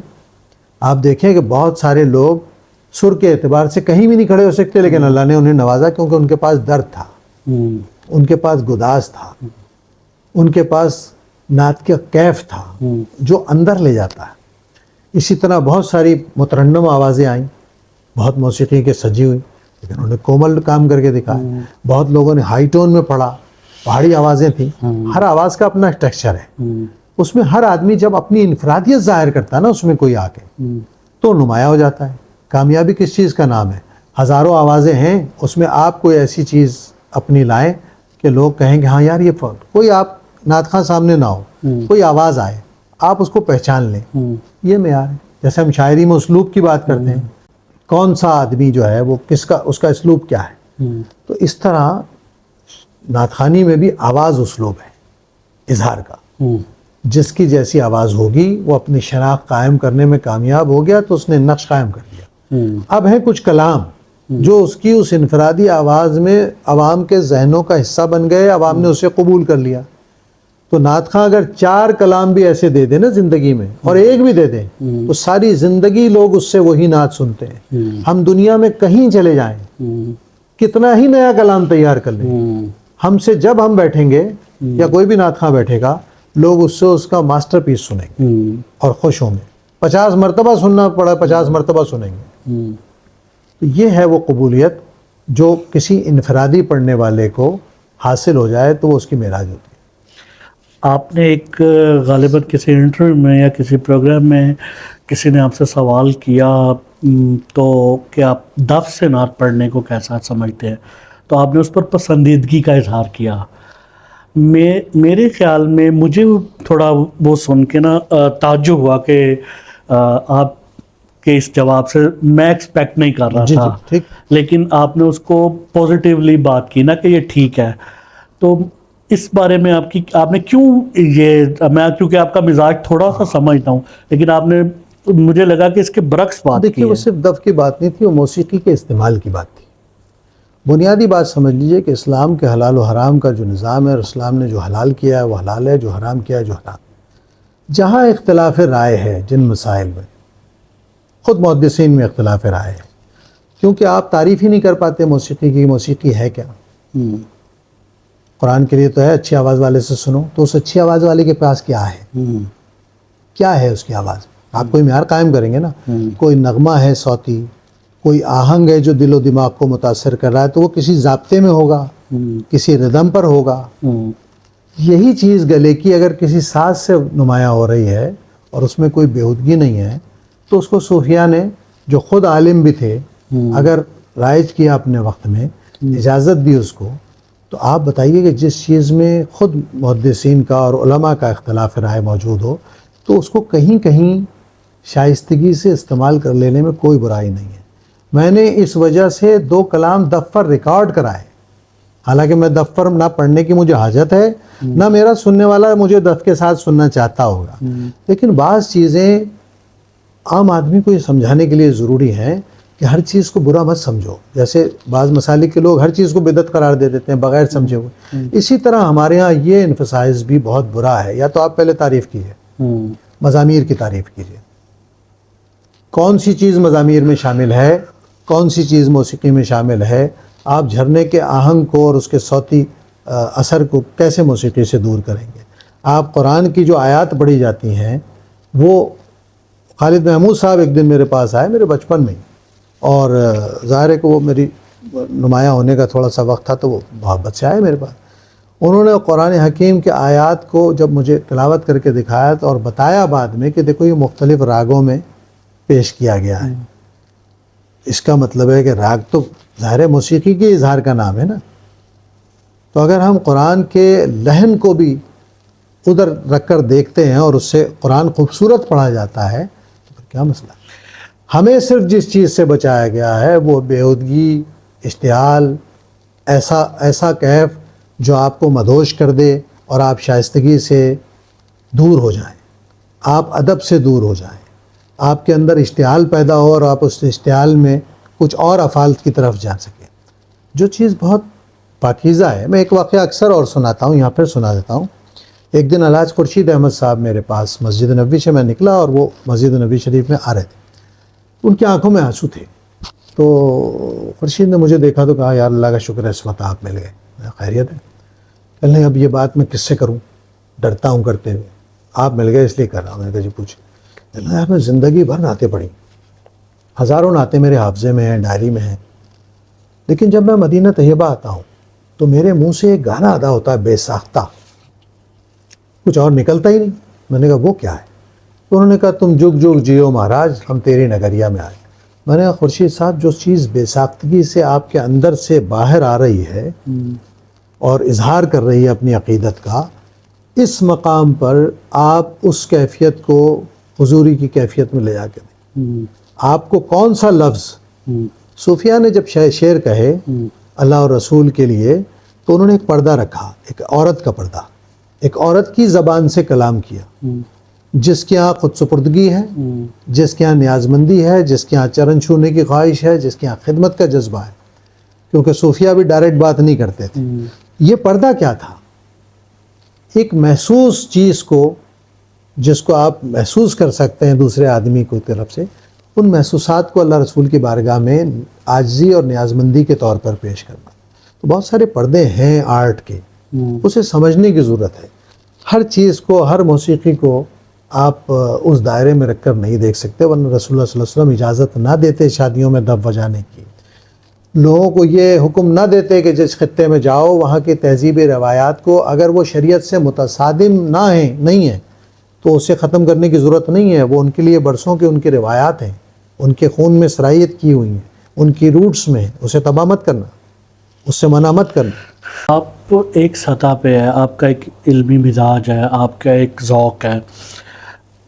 آپ دیکھیں کہ بہت سارے لوگ سر کے اعتبار سے کہیں بھی نہیں کھڑے ہو سکتے، لیکن اللہ نے انہیں نوازا کیونکہ ان کے پاس درد تھا، ان کے پاس گداز تھا، ان کے پاس نعت کا کیف تھا جو اندر لے جاتا ہے. اسی طرح بہت ساری مترنم آوازیں آئیں، بہت موسیقی کے سجی ہوئی، لیکن انہوں نے کومل کام کر کے دکھایا. بہت لوگوں نے ہائی ٹون میں پڑھا، پہاڑی آوازیں تھیں. ہر آواز کا اپنا ٹیکسچر ہے. اس میں ہر آدمی جب اپنی انفرادیت ظاہر کرتا ہے نا اس میں کوئی آ کے تو نمایاں ہو جاتا ہے. کامیابی کس چیز کا نام ہے؟ ہزاروں آوازیں ہیں، اس میں آپ کوئی ایسی چیز اپنی لائیں کہ لوگ کہیں کہ ہاں یار یہ کوئی آپ نعت خواں سامنے نہ ہو، کوئی آواز آئے آپ اس کو پہچان لیں. یہ معیار ہے. جیسے ہم شاعری میں اسلوب کی بات کرتے ہیں، کون سا آدمی جو ہے وہ اس کا اسلوب کیا ہے. تو اس طرح نعت خوانی میں بھی آواز اسلوب ہے اظہار کا. جس کی جیسی آواز ہوگی وہ اپنی شناخت قائم کرنے میں کامیاب ہو گیا تو اس نے نقش قائم کر دیا. اب ہیں کچھ کلام جو اس کی اس انفرادی آواز میں عوام کے ذہنوں کا حصہ بن گئے، عوام نے اسے قبول کر لیا. تو نعت خواں اگر 4 کلام بھی ایسے دے دیں نا زندگی میں، اور ایک بھی دے دیں تو ساری زندگی لوگ اس سے وہی نعت سنتے ہیں. ہم دنیا میں کہیں چلے جائیں، کتنا ہی نیا کلام تیار کر لیں، ہم سے جب ہم بیٹھیں گے یا کوئی بھی نعت خواں بیٹھے گا لوگ اس سے اس کا ماسٹر پیس سنیں گے اور خوش ہوں گے. 50 مرتبہ سننا پڑا، 50 مرتبہ سنیں گے. تو یہ ہے وہ قبولیت جو کسی انفرادی پڑھنے والے کو حاصل ہو جائے تو وہ اس کی معراج ہوتی ہے. آپ نے ایک غالباً کسی انٹرویو میں یا کسی پروگرام میں کسی نے آپ سے سوال کیا تو کہ آپ دف سے نعت پڑھنے کو کیسا سمجھتے ہیں، تو آپ نے اس پر پسندیدگی کا اظہار کیا. میرے خیال میں مجھے تھوڑا وہ سن کے نا تعجب ہوا کہ آپ کے اس جواب سے میں ایکسپیکٹ نہیں کر رہا جی تھا، جی ٹھیک. لیکن آپ نے اس کو پازیٹیولی بات کی نا کہ یہ ٹھیک ہے. تو اس بارے میں آپ نے کیوں میں کیونکہ آپ کا مزاج تھوڑا سا سمجھتا ہوں، لیکن آپ نے مجھے لگا کہ اس کے برعکس بات کی دیکھیے وہ ہے. صرف دف کی بات نہیں تھی، وہ موسیقی کے استعمال کی بات تھی. بنیادی بات سمجھ لیجئے کہ اسلام کے حلال و حرام کا جو نظام ہے، اور اسلام نے جو حلال کیا ہے وہ حلال ہے، جو حرام کیا ہے جو حرام. جہاں اختلاف رائے ہے جن مسائل میں، خود محدثین میں اختلاف رائے ہے، کیونکہ آپ تعریف ہی نہیں کر پاتے موسیقی کی. موسیقی ہے کیا؟ قرآن کے لیے تو ہے اچھی آواز والے سے سنو، تو اس اچھی آواز والے کے پاس کیا ہے؟ کیا ہے اس کی آواز؟ آپ کوئی معیار قائم کریں گے نا. کوئی نغمہ ہے صوتی، کوئی آہنگ ہے جو دل و دماغ کو متاثر کر رہا ہے، تو وہ کسی ضابطے میں ہوگا، کسی ردم پر ہوگا. یہی چیز گلے کی اگر کسی ساز سے نمایاں ہو رہی ہے اور اس میں کوئی بےہودگی نہیں ہے، تو اس کو صوفیاء نے جو خود عالم بھی تھے اگر رائج کیا اپنے وقت میں، اجازت دی اس کو. تو آپ بتائیے کہ جس چیز میں خود محدثین کا اور علماء کا اختلاف رائے موجود ہو، تو اس کو کہیں کہیں شائستگی سے استعمال کر لینے میں کوئی برائی نہیں ہے. میں نے اس وجہ سے 2 کلام دف پر ریکارڈ کرائے، حالانکہ میں دف پر نہ پڑھنے کی مجھے حاجت ہے، نہ میرا سننے والا مجھے دف کے ساتھ سننا چاہتا ہوگا. لیکن بعض چیزیں عام آدمی کو یہ سمجھانے کے لیے ضروری ہیں کہ ہر چیز کو برا مت سمجھو. جیسے بعض مسالک کے لوگ ہر چیز کو بدعت قرار دے دیتے ہیں بغیر سمجھے ہوئے، اسی طرح ہمارے ہاں یہ انفسائز بھی بہت برا ہے. یا تو آپ پہلے تعریف کیجئے، مزامیر کی تعریف کیجئے. کون سی چیز مزامیر میں شامل ہے، کون سی چیز موسیقی میں شامل ہے؟ آپ جھرنے کے آہنگ کو اور اس کے صوتی اثر کو کیسے موسیقی سے دور کریں گے؟ آپ قرآن کی جو آیات پڑھی جاتی ہیں، وہ خالد محمود صاحب ایک دن میرے پاس آئے میرے بچپن میں، اور ظاہر ہے کہ وہ میری نمایاں ہونے کا تھوڑا سا وقت تھا، تو وہ محبت سے آئے میرے پاس. انہوں نے قرآن حکیم کے آیات کو جب مجھے تلاوت کر کے دکھایا اور بتایا بعد میں کہ دیکھو یہ مختلف راگوں میں پیش کیا گیا ہے. اس کا مطلب ہے کہ راگ تو ظاہر موسیقی کے اظہار کا نام ہے نا. تو اگر ہم قرآن کے لحن کو بھی ادھر رکھ کر دیکھتے ہیں اور اس سے قرآن خوبصورت پڑھا جاتا ہے، تو پھر کیا مسئلہ؟ ہمیں صرف جس چیز سے بچایا گیا ہے وہ بےہودگی، اشتعال، ایسا کیف جو آپ کو مدہوش کر دے اور آپ شائستگی سے دور ہو جائیں، آپ ادب سے دور ہو جائیں، آپ کے اندر اشتعال پیدا ہو اور آپ اس اشتعال میں کچھ اور افعال کی طرف جا سکیں. جو چیز بہت پاکیزہ ہے. میں ایک واقعہ اکثر اور سناتا ہوں، یہاں پھر سنا دیتا ہوں. ایک دن الحاج خورشید احمد صاحب میرے پاس مسجد نبوی سے میں نکلا اور وہ مسجد نبوی شریف میں آ رہے تھے. ان کی آنکھوں میں آنسو تھے. تو خورشید نے مجھے دیکھا تو کہا، یار اللہ کا شکر ہے اس وقت آپ مل گئے، خیریت ہے؟ کہنے لگے اب یہ بات میں کس سے کروں، ڈرتا ہوں کرتے ہوئے. آپ مل گئے اس لیے کر رہا ہوں. میں نے کہا جی پوچھ. یار میں زندگی بھر نعتیں پڑھی، ہزاروں نعتیں میرے حافظے میں ہیں، ڈائری میں ہیں، لیکن جب میں مدینہ طیبہ آتا ہوں تو میرے منہ سے ایک گانا ادا ہوتا ہے بے ساختہ، کچھ اور نکلتا ہی نہیں. میں نے کہا وہ کیا ہے؟ تو انہوں نے کہا تم جگ جگ جیو مہاراج، ہم تیری نگریا میں آئے. میں نے کہا خورشید صاحب جو چیز بے ساختگی سے آپ کے اندر سے باہر آ رہی ہے اور اظہار کر رہی ہے اپنی عقیدت کا، اس مقام پر آپ اس کیفیت کو حضوری کی کیفیت میں لے جا کے دیں. آپ کو کون سا لفظ، صوفیاء نے جب شعر کہے اللہ اور رسول کے لیے تو انہوں نے ایک پردہ رکھا، ایک عورت کا پردہ، ایک عورت کی زبان سے کلام کیا، جس کے ہاں خود سپردگی ہے، جس کے ہاں نیاز مندی ہے، جس کے ہاں چرن چھونے کی خواہش ہے، جس کے ہاں خدمت کا جذبہ ہے. کیونکہ صوفیاء بھی ڈائریکٹ بات نہیں کرتے تھے. یہ پردہ کیا تھا؟ ایک محسوس چیز کو، جس کو آپ محسوس کر سکتے ہیں دوسرے آدمی کو طرف سے، ان محسوسات کو اللہ رسول کی بارگاہ میں عاجزی اور نیازمندی کے طور پر پیش کرنا. تو بہت سارے پردے ہیں آرٹ کے، اسے سمجھنے کی ضرورت ہے. ہر چیز کو، ہر موسیقی کو آپ اس دائرے میں رکھ کر نہیں دیکھ سکتے، ورنہ رسول اللہ صلی اللہ علیہ وسلم اجازت نہ دیتے شادیوں میں دف بجانے کی. لوگوں کو یہ حکم نہ دیتے کہ جس خطے میں جاؤ وہاں کی تہذیب روایات کو اگر وہ شریعت سے متصادم نہیں ہیں تو اسے ختم کرنے کی ضرورت نہیں ہے. وہ ان کے لیے برسوں کے ان کی روایات ہیں، ان کے خون میں سرائیت کی ہوئی ہیں، ان کی روٹس میں ہیں. اسے تباہ مت کرنا، اس سے منع مت کرنا. آپ آپ ایک سطح پہ ہے، آپ کا ایک علمی مزاج ہے، آپ کا ایک ذوق ہے.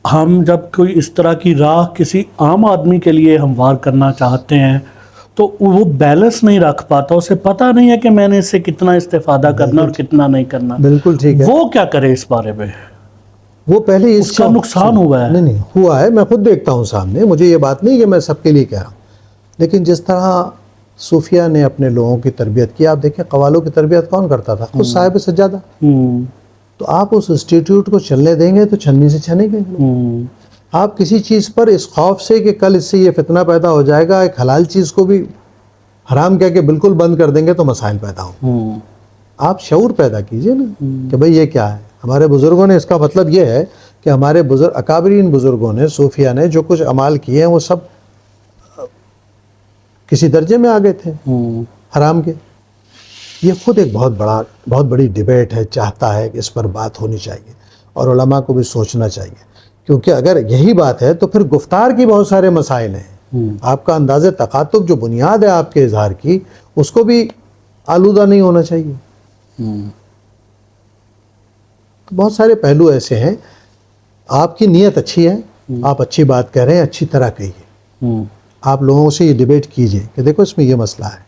ہم جب کوئی اس طرح کی راہ کسی عام آدمی کے لیے ہموار کرنا چاہتے ہیں تو وہ بیلنس نہیں رکھ پاتا، اسے پتہ نہیں ہے کہ میں نے اس سے کتنا استفادہ کرنا اور کتنا نہیں کرنا. بالکل ٹھیک ہے. وہ کیا کرے اس بارے میں؟ وہ پہلے اس کا نقصان ہوا ہے. نہیں ہوا ہے، میں خود دیکھتا ہوں سامنے. مجھے یہ بات نہیں کہ میں سب کے لیے کہہ رہا ہوں، لیکن جس طرح صوفیہ نے اپنے لوگوں کی تربیت کی، آپ دیکھیں قوالوں کی تربیت کون کرتا تھا؟ خود صاحب سجادہ. تو آپ اس انسٹیٹیوٹ کو چلنے دیں گے تو چھننی سے چھنے گے. آپ کسی چیز پر اس خوف سے کہ کل اس سے یہ فتنہ پیدا ہو جائے گا، ایک حلال چیز کو بھی حرام کہہ کے بالکل بند کر دیں گے تو مسائل پیدا ہوں. آپ شعور پیدا کیجئے نا کہ بھئی یہ کیا ہے. ہمارے بزرگوں نے، اس کا مطلب یہ ہے کہ ہمارے اکابرین بزرگوں نے، صوفیہ نے جو کچھ اعمال کیے ہیں وہ سب کسی درجے میں آگے تھے حرام کے. یہ خود ایک بہت بڑی ڈیبیٹ ہے، چاہتا ہے کہ اس پر بات ہونی چاہیے اور علماء کو بھی سوچنا چاہیے، کیونکہ اگر یہی بات ہے تو پھر گفتار کی بہت سارے مسائل ہیں. آپ کا انداز تخاطب جو بنیاد ہے آپ کے اظہار کی، اس کو بھی آلودہ نہیں ہونا چاہیے. بہت سارے پہلو ایسے ہیں. آپ کی نیت اچھی ہے، آپ اچھی بات کہہ رہے ہیں، اچھی طرح کہیے. آپ لوگوں سے یہ ڈیبیٹ کیجئے کہ دیکھو اس میں یہ مسئلہ ہے،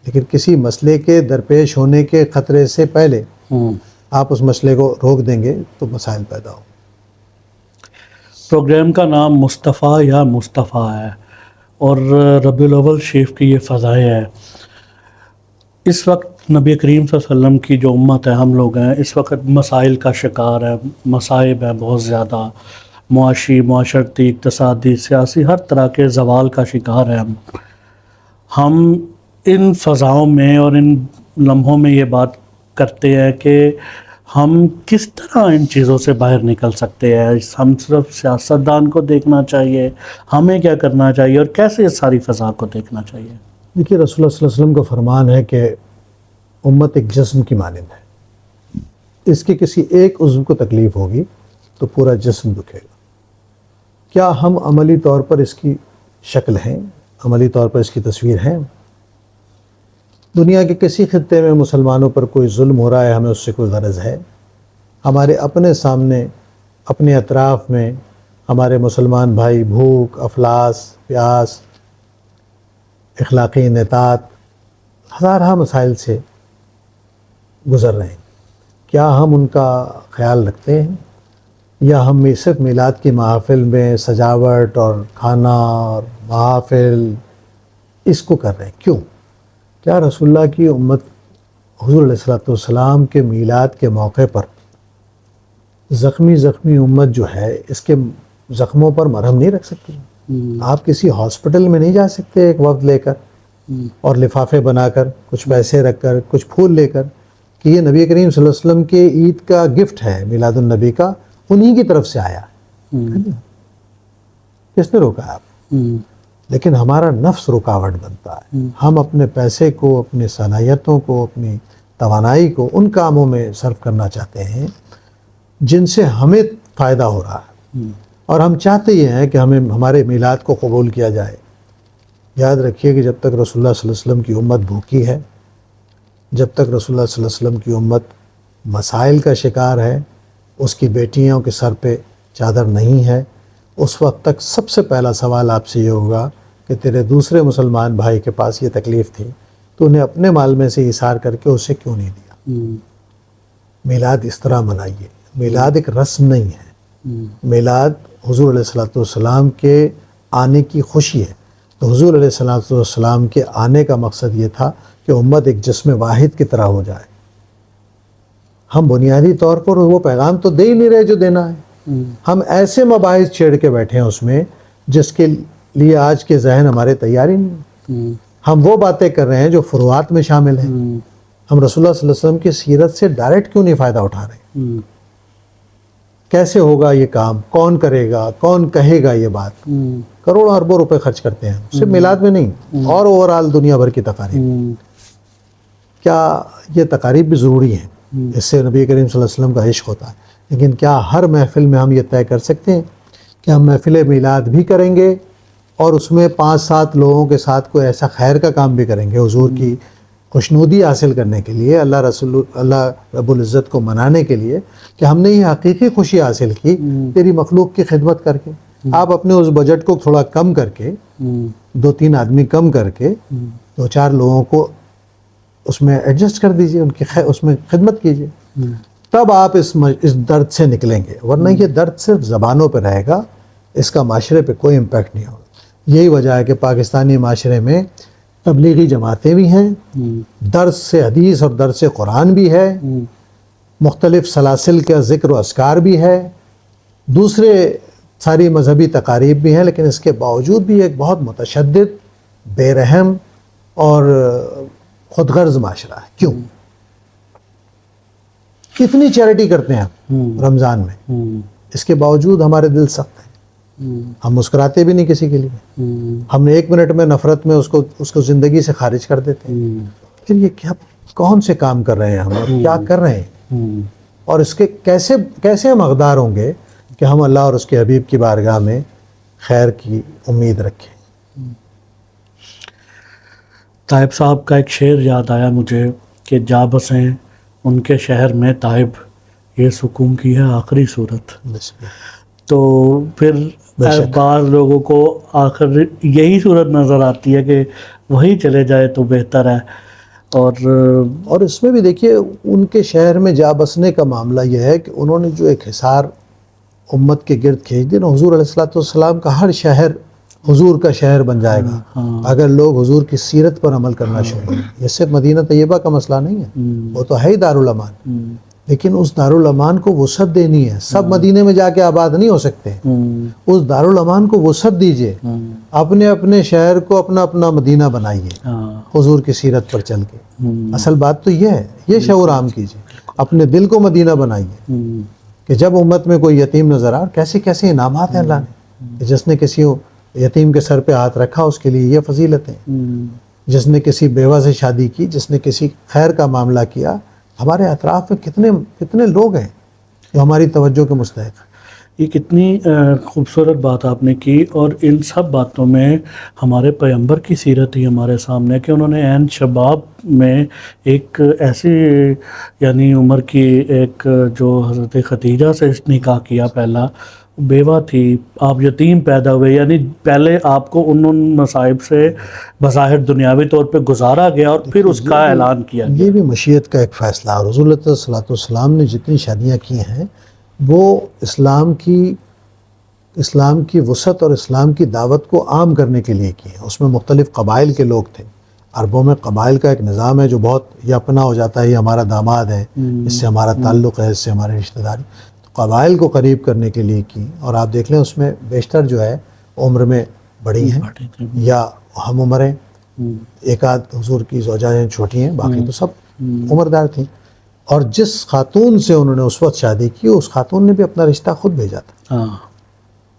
لیکن کسی مسئلے کے درپیش ہونے کے خطرے سے پہلے آپ اس مسئلے کو روک دیں گے تو مسائل پیدا ہوں. پروگرام کا نام مصطفیٰ یا مصطفیٰ ہے اور ربیع الاول شریف کی یہ فضائل ہے. اس وقت نبی کریم صلی اللہ علیہ وسلم کی جو امت ہے، ہم لوگ ہیں، اس وقت مسائل کا شکار ہے، مصائب ہیں بہت زیادہ، معاشی، معاشرتی، اقتصادی، سیاسی، ہر طرح کے زوال کا شکار ہے. ہم ان فضاؤں میں اور ان لمحوں میں یہ بات کرتے ہیں کہ ہم کس طرح ان چیزوں سے باہر نکل سکتے ہیں. ہم صرف سیاستدان کو دیکھنا چاہیے، ہمیں کیا کرنا چاہیے اور کیسے اس ساری فضا کو دیکھنا چاہیے؟ دیکھیے رسول اللہ صلی اللہ علیہ وسلم کا فرمان ہے کہ امت ایک جسم کی مانند ہے. اس کے کسی ایک عضو کو تکلیف ہوگی تو پورا جسم دکھے گا. کیا ہم عملی طور پر اس کی شکل ہیں، عملی طور پر اس کی تصویر ہیں؟ دنیا کے کسی خطے میں مسلمانوں پر کوئی ظلم ہو رہا ہے، ہمیں اس سے کوئی غرض ہے؟ ہمارے اپنے سامنے، اپنے اطراف میں ہمارے مسلمان بھائی بھوک، افلاس، پیاس، اخلاقی انحطاط، ہزارہ مسائل سے گزر رہے ہیں. کیا ہم ان کا خیال رکھتے ہیں، یا ہم صرف میلاد کی محافل میں سجاوٹ اور کھانا اور محافل اس کو کر رہے ہیں؟ کیوں؟ کیا رسول اللہ کی امت حضور علیہ السلام کے میلاد کے موقع پر زخمی امت جو ہے اس کے زخموں پر مرہم نہیں رکھ سکتی؟ آپ کسی ہاسپٹل میں نہیں جا سکتے ایک وفد لے کر اور لفافے بنا کر، کچھ پیسے رکھ کر، کچھ پھول لے کر کہ یہ نبی کریم صلی اللہ علیہ وسلم کے عید کا گفٹ ہے، میلاد النبی کا، انہی کی طرف سے آیا. کس نے روکا آپ؟ لیکن ہمارا نفس رکاوٹ بنتا ہے. ہم اپنے پیسے کو، اپنی صلاحیتوں کو، اپنی توانائی کو ان کاموں میں صرف کرنا چاہتے ہیں جن سے ہمیں فائدہ ہو رہا ہے، اور ہم چاہتے یہ ہیں کہ ہمارے میلاد کو قبول کیا جائے. یاد رکھیے کہ جب تک رسول اللہ صلی اللہ علیہ وسلم کی امت بھوکی ہے، جب تک رسول اللہ صلی اللہ علیہ وسلم کی امت مسائل کا شکار ہے، اس کی بیٹیوں کے سر پہ چادر نہیں ہے، اس وقت تک سب سے پہلا سوال آپ سے یہ ہوگا کہ تیرے دوسرے مسلمان بھائی کے پاس یہ تکلیف تھی تو انہیں اپنے مال میں سے اثار کر کے اسے کیوں نہیں دیا؟ میلاد اس طرح منائیے. میلاد ایک رسم نہیں ہے، میلاد حضور علیہ السلام کے آنے کی خوشی ہے. تو حضور علیہ السلام کے آنے کا مقصد یہ تھا کہ امت ایک جسم واحد کی طرح ہو جائے. ہم بنیادی طور پر وہ پیغام تو دے ہی نہیں رہے جو دینا ہے. ہم ایسے مباحث چھیڑ کے بیٹھے ہیں اس میں جس کے لیے آج کے ذہن ہمارے تیار ہی نہیں. ہم وہ باتیں کر رہے ہیں جو فروعات میں شامل ہیں. ہم رسول اللہ صلی اللہ علیہ وسلم کی سیرت سے ڈائریکٹ کیوں نہیں فائدہ اٹھا رہے؟ کیسے ہوگا یہ کام؟ کون کرے گا؟ کون کہے گا یہ بات؟ کروڑوں اربوں روپے خرچ کرتے ہیں صرف میلاد میں نہیں، اور اوورآل دنیا بھر کی تقاریب. کیا یہ تقاریب بھی ضروری ہیں؟ اس سے نبی کریم صلی اللہ علیہ وسلم کا عشق ہوتا ہے. لیکن کیا ہر محفل میں ہم یہ طے کر سکتے ہیں کہ ہم محفل میلاد بھی کریں گے اور اس میں 5-7 لوگوں کے ساتھ کوئی ایسا خیر کا کام بھی کریں گے، حضور کی خوشنودی حاصل کرنے کے لیے، اللہ رب العزت کو منانے کے لیے کہ ہم نے یہ حقیقی خوشی حاصل کی تیری مخلوق کی خدمت کر کے. آپ اپنے اس بجٹ کو تھوڑا کم کر کے، 2-3 آدمی کم کر کے 2-4 لوگوں کو اس میں ایڈجسٹ کر دیجئے، ان کی اس میں خدمت کیجئے، تب آپ اس درد سے نکلیں گے. ورنہ یہ درد صرف زبانوں پہ رہے گا، اس کا معاشرے پہ کوئی امپیکٹ نہیں ہوگا. یہی وجہ ہے کہ پاکستانی معاشرے میں تبلیغی جماعتیں بھی ہیں، درس سے حدیث اور درس قرآن بھی ہے، مختلف سلاسل کا ذکر و اذکار بھی ہے، دوسرے ساری مذہبی تقاریب بھی ہیں، لیکن اس کے باوجود بھی ایک بہت متشدد، بے رحم اور خود غرض معاشرہ ہے. کیوں؟ کتنی چیریٹی کرتے ہیں ہم رمضان میں، اس کے باوجود ہمارے دل سخت ہیں. ہم مسکراتے بھی نہیں کسی کے لیے، ہم نے 1 منٹ میں نفرت میں اس کو زندگی سے خارج کر دیتے ہیں. پھر یہ کیا، کون سے کام کر رہے ہیں ہم، اور کیا کر رہے ہیں، اور اس کے کیسے ہم حقدار ہوں گے کہ ہم اللہ اور اس کے حبیب کی بارگاہ میں خیر کی امید رکھیں. طائب صاحب کا ایک شعر یاد آیا مجھے کہ جا بسیں ان کے شہر میں طائب، یہ سکون کی ہے آخری صورت. تو پھر بعض لوگوں کو آخر یہی صورت نظر آتی ہے کہ وہی چلے جائے تو بہتر ہے. اور اس میں بھی دیکھیے ان کے شہر میں جا بسنے کا معاملہ یہ ہے کہ انہوں نے جو ایک حصار امت کے گرد کھینچ دی نا، حضور علیہ الصلوۃ والسلام کا ہر شہر حضور کا شہر بن جائے گا اگر لوگ حضور کی سیرت پر عمل کرنا شروع کریں. یہ صرف مدینہ طیبہ کا مسئلہ نہیں ہے، وہ تو ہے ہی دارالامان، لیکن اس دارالامان کو وسعت دینی ہے. سب مدینے میں جا کے آباد نہیں ہو سکتے، اس دارالامان کو وسعت دیجئے، اپنے اپنے شہر کو اپنا اپنا مدینہ بنائیے حضور کی سیرت پر چل کے. اصل بات تو یہ ہے، یہ شعور عام کیجئے، اپنے دل کو مدینہ بنائیے کہ جب امت میں کوئی یتیم نظر آ، کیسے کیسے انعامات ہیں اللہ نے. جس نے کسی یتیم کے سر پہ ہاتھ رکھا اس کے لیے یہ فضیلتیں، جس نے کسی بیوہ سے شادی کی، جس نے کسی خیر کا معاملہ کیا. ہمارے اطراف میں کتنے لوگ ہیں جو ہماری توجہ کے مستحق ہیں. یہ کتنی خوبصورت بات آپ نے کی، اور ان سب باتوں میں ہمارے پیغمبر کی سیرت ہی ہمارے سامنے کہ انہوں نے عین شباب میں ایک ایسی یعنی عمر کی ایک جو حضرت خدیجہ سے نکاح کیا، پہلا بیوہ تھی، آپ یتیم پیدا ہوئے، یعنی پہلے آپ کو ان مصائب سے بظاہر دنیاوی طور پہ گزارا گیا اور پھر اس کا اعلان کیا گیا. یہ بھی مشیت کا ایک فیصلہ. اور حضور علیہ الصلوۃ والسلام نے جتنی شادیاں کی ہیں وہ اسلام کی وسعت اور اسلام کی دعوت کو عام کرنے کے لیے کی ہیں. اس میں مختلف قبائل کے لوگ تھے. عربوں میں قبائل کا ایک نظام ہے جو بہت یہ اپنا ہو جاتا ہے، یہ ہمارا داماد ہے، اس سے ہمارا تعلق ہے، اس سے ہماری رشتہ داری. قبائل کو قریب کرنے کے لیے کی. اور آپ دیکھ لیں اس میں بیشتر جو ہے عمر میں بڑی ہیں یا ہم عمر ہیں. ایک آدھ حضور کی زوجائیں چھوٹی ہیں، باقی تو سب عمردار تھیں. اور جس خاتون سے انہوں نے اس وقت شادی کی، اس خاتون نے بھی اپنا رشتہ خود بھیجا تھا.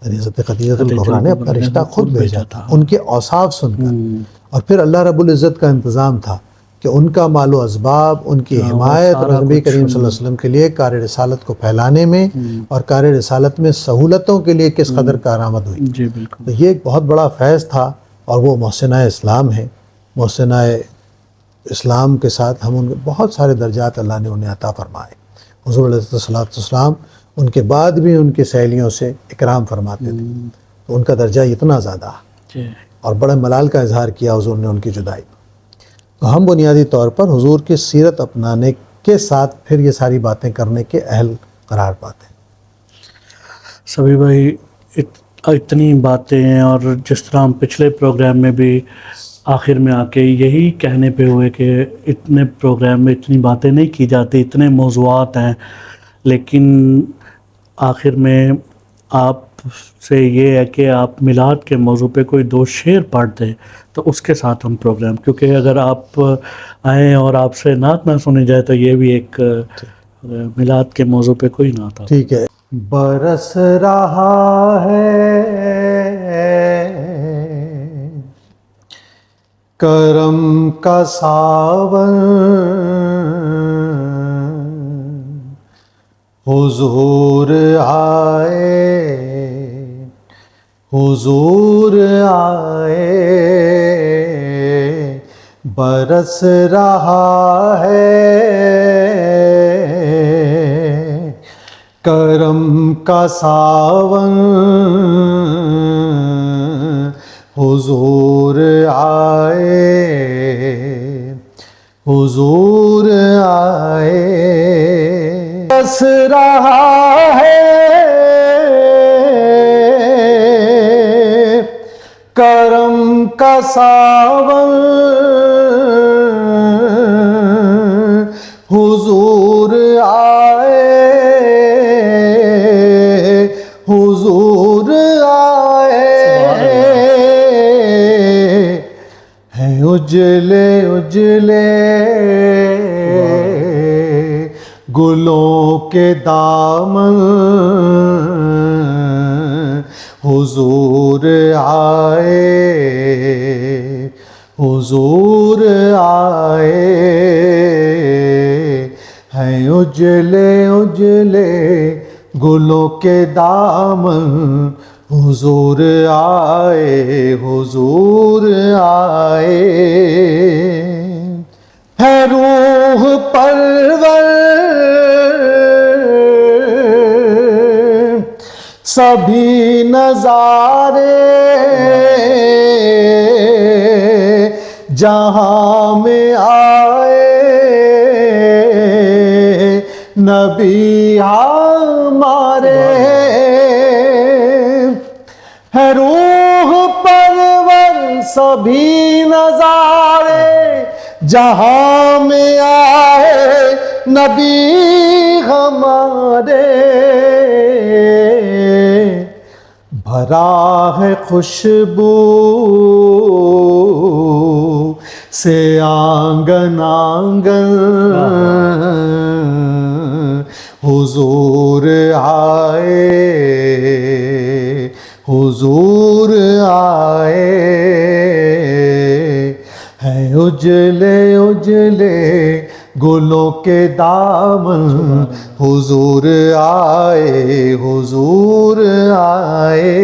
حضرت خدیجہ الکبریٰ نے اپنا رشتہ خود بھیجا تھا، ان کے اوصاف سن کر. اور پھر اللہ رب العزت کا انتظام تھا کہ ان کا مال و اسباب، ان کی حمایت اور نبی کریم صلی اللہ علیہ وسلم کے لیے کار رسالت کو پھیلانے میں اور کار رسالت میں سہولتوں کے لیے کس قدر کارآمد ہوئی. جی بالکل. تو یہ ایک بہت بڑا فیض تھا، اور وہ محسنہ اسلام ہے. محسنہ اسلام کے ساتھ ہم ان کے بہت سارے درجات اللہ نے انہیں عطا فرمائے. حضور علیہ الصلوۃ والسلام ان کے بعد بھی ان کی سہیلیوں سے اکرام فرماتے تھے، تو ان کا درجہ اتنا زیادہ، اور بڑے ملال کا اظہار کیا حضور نے ان کی جدائی. تو ہم بنیادی طور پر حضور کی سیرت اپنانے کے ساتھ پھر یہ ساری باتیں کرنے کے اہل قرار پاتے ہیں. سبھی بھائی اتنی باتیں ہیں، اور جس طرح ہم پچھلے پروگرام میں بھی آخر میں آ کے یہی کہنے پہ ہوئے کہ اتنے پروگرام میں اتنی باتیں نہیں کی جاتی، اتنے موضوعات ہیں، لیکن آخر میں آپ سے یہ ہے کہ آپ میلاد کے موضوع پہ کوئی 2 شعر پڑھ دیں تو اس کے ساتھ ہم پروگرام، کیونکہ اگر آپ آئیں اور آپ سے نعت نہ سنی جائے تو یہ بھی ایک میلاد کے موضوع پہ کوئی نعت. ٹھیک ہے. برس رہا ہے کرم کا ساون، حضور آئے، حضور آئے، برس رہا ہے کرم کا ساون، حضور آئے، حضور آئے، برس رہا ہے کرم کا ساون، حضور آئے، حضور آئے، ہیں اجلے اجلے گلوں کے دامن، حضور آئے، حضور آئے، ہیں اجلے اجلے گلوں کے دامن، حضور آئے، حضور آئے، ہے روح پرور سبھی نظارے، جہاں میں آئے نبی ہمارے، ہے روح پرور سبھی نظارے، جہاں میں آئے نبی ہمارے، بھرا ہے خوشبو سے آنگن آنگن، حضور آئے، حضور آئے، ہیں اجلے اجلے گلوں کے دامن، حضور آئے، حضور آئے،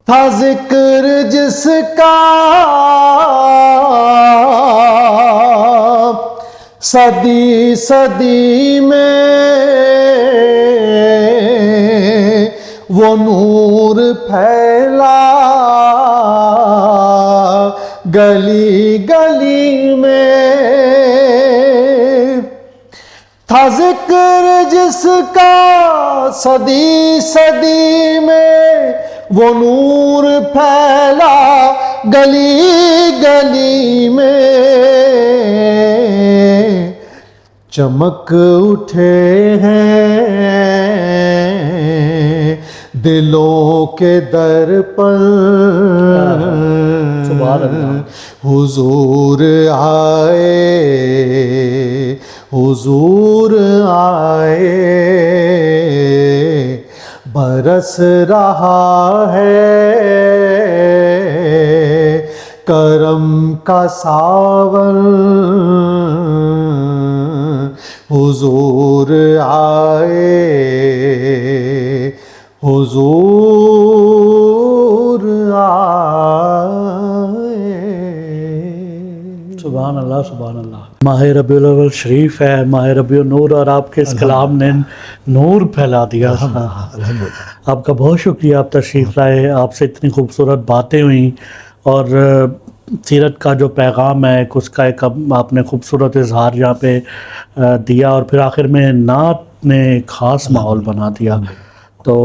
تھا ذکر جس کا صدی صدی میں، وہ نور پھیلا گلی گلی میں، تھا ذکر جس کا صدی صدی میں، وہ نور پھیلا گلی گلی میں، چمک اٹھے ہیں دلوں کے درپن، حضور آئے، حضور آئے، برس رہا ہے کرم کا ساون، حضور آئے، حضور آئے۔ سبحان اللہ، سبحان اللہ۔ ماہ ربیع الاول شریف ہے، ماہ ربیع النور، اور آپ کے اس کلام نے نور پھیلا دیا۔ آپ کا بہت شکریہ، آپ تشریف لائے، آپ سے اتنی خوبصورت باتیں ہوئیں، اور سیرت کا جو پیغام ہے اس کا ایک آپ نے خوبصورت اظہار یہاں پہ دیا، اور پھر آخر میں نعت نے خاص ماحول بنا دیا۔ تو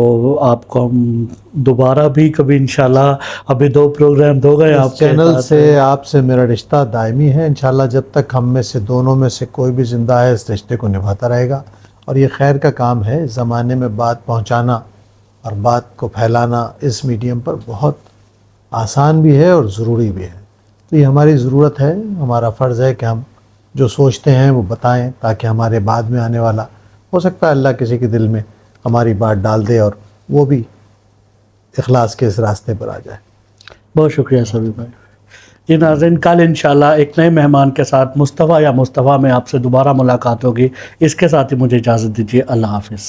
آپ کو ہم دوبارہ بھی کبھی انشاءاللہ، ابھی 2 پروگرام ہو گئے آپ چینل سے، آپ سے میرا رشتہ دائمی ہے انشاءاللہ، جب تک ہم میں سے دونوں میں سے کوئی بھی زندہ ہے اس رشتے کو نبھاتا رہے گا، اور یہ خیر کا کام ہے، زمانے میں بات پہنچانا اور بات کو پھیلانا اس میڈیم پر بہت آسان بھی ہے اور ضروری بھی ہے، تو یہ ہماری ضرورت ہے، ہمارا فرض ہے کہ ہم جو سوچتے ہیں وہ بتائیں، تاکہ ہمارے بعد میں آنے والا، ہو سکتا ہے اللہ کسی کے دل میں ہماری بات ڈال دے اور وہ بھی اخلاص کے اس راستے پر آ جائے۔ بہت شکریہ سبھی بھائی۔ جی ناظرین، کل انشاءاللہ ایک نئے مہمان کے ساتھ مصطفیٰ یا مصطفیٰ میں آپ سے دوبارہ ملاقات ہوگی۔ اس کے ساتھ ہی مجھے اجازت دیجیے، اللہ حافظ۔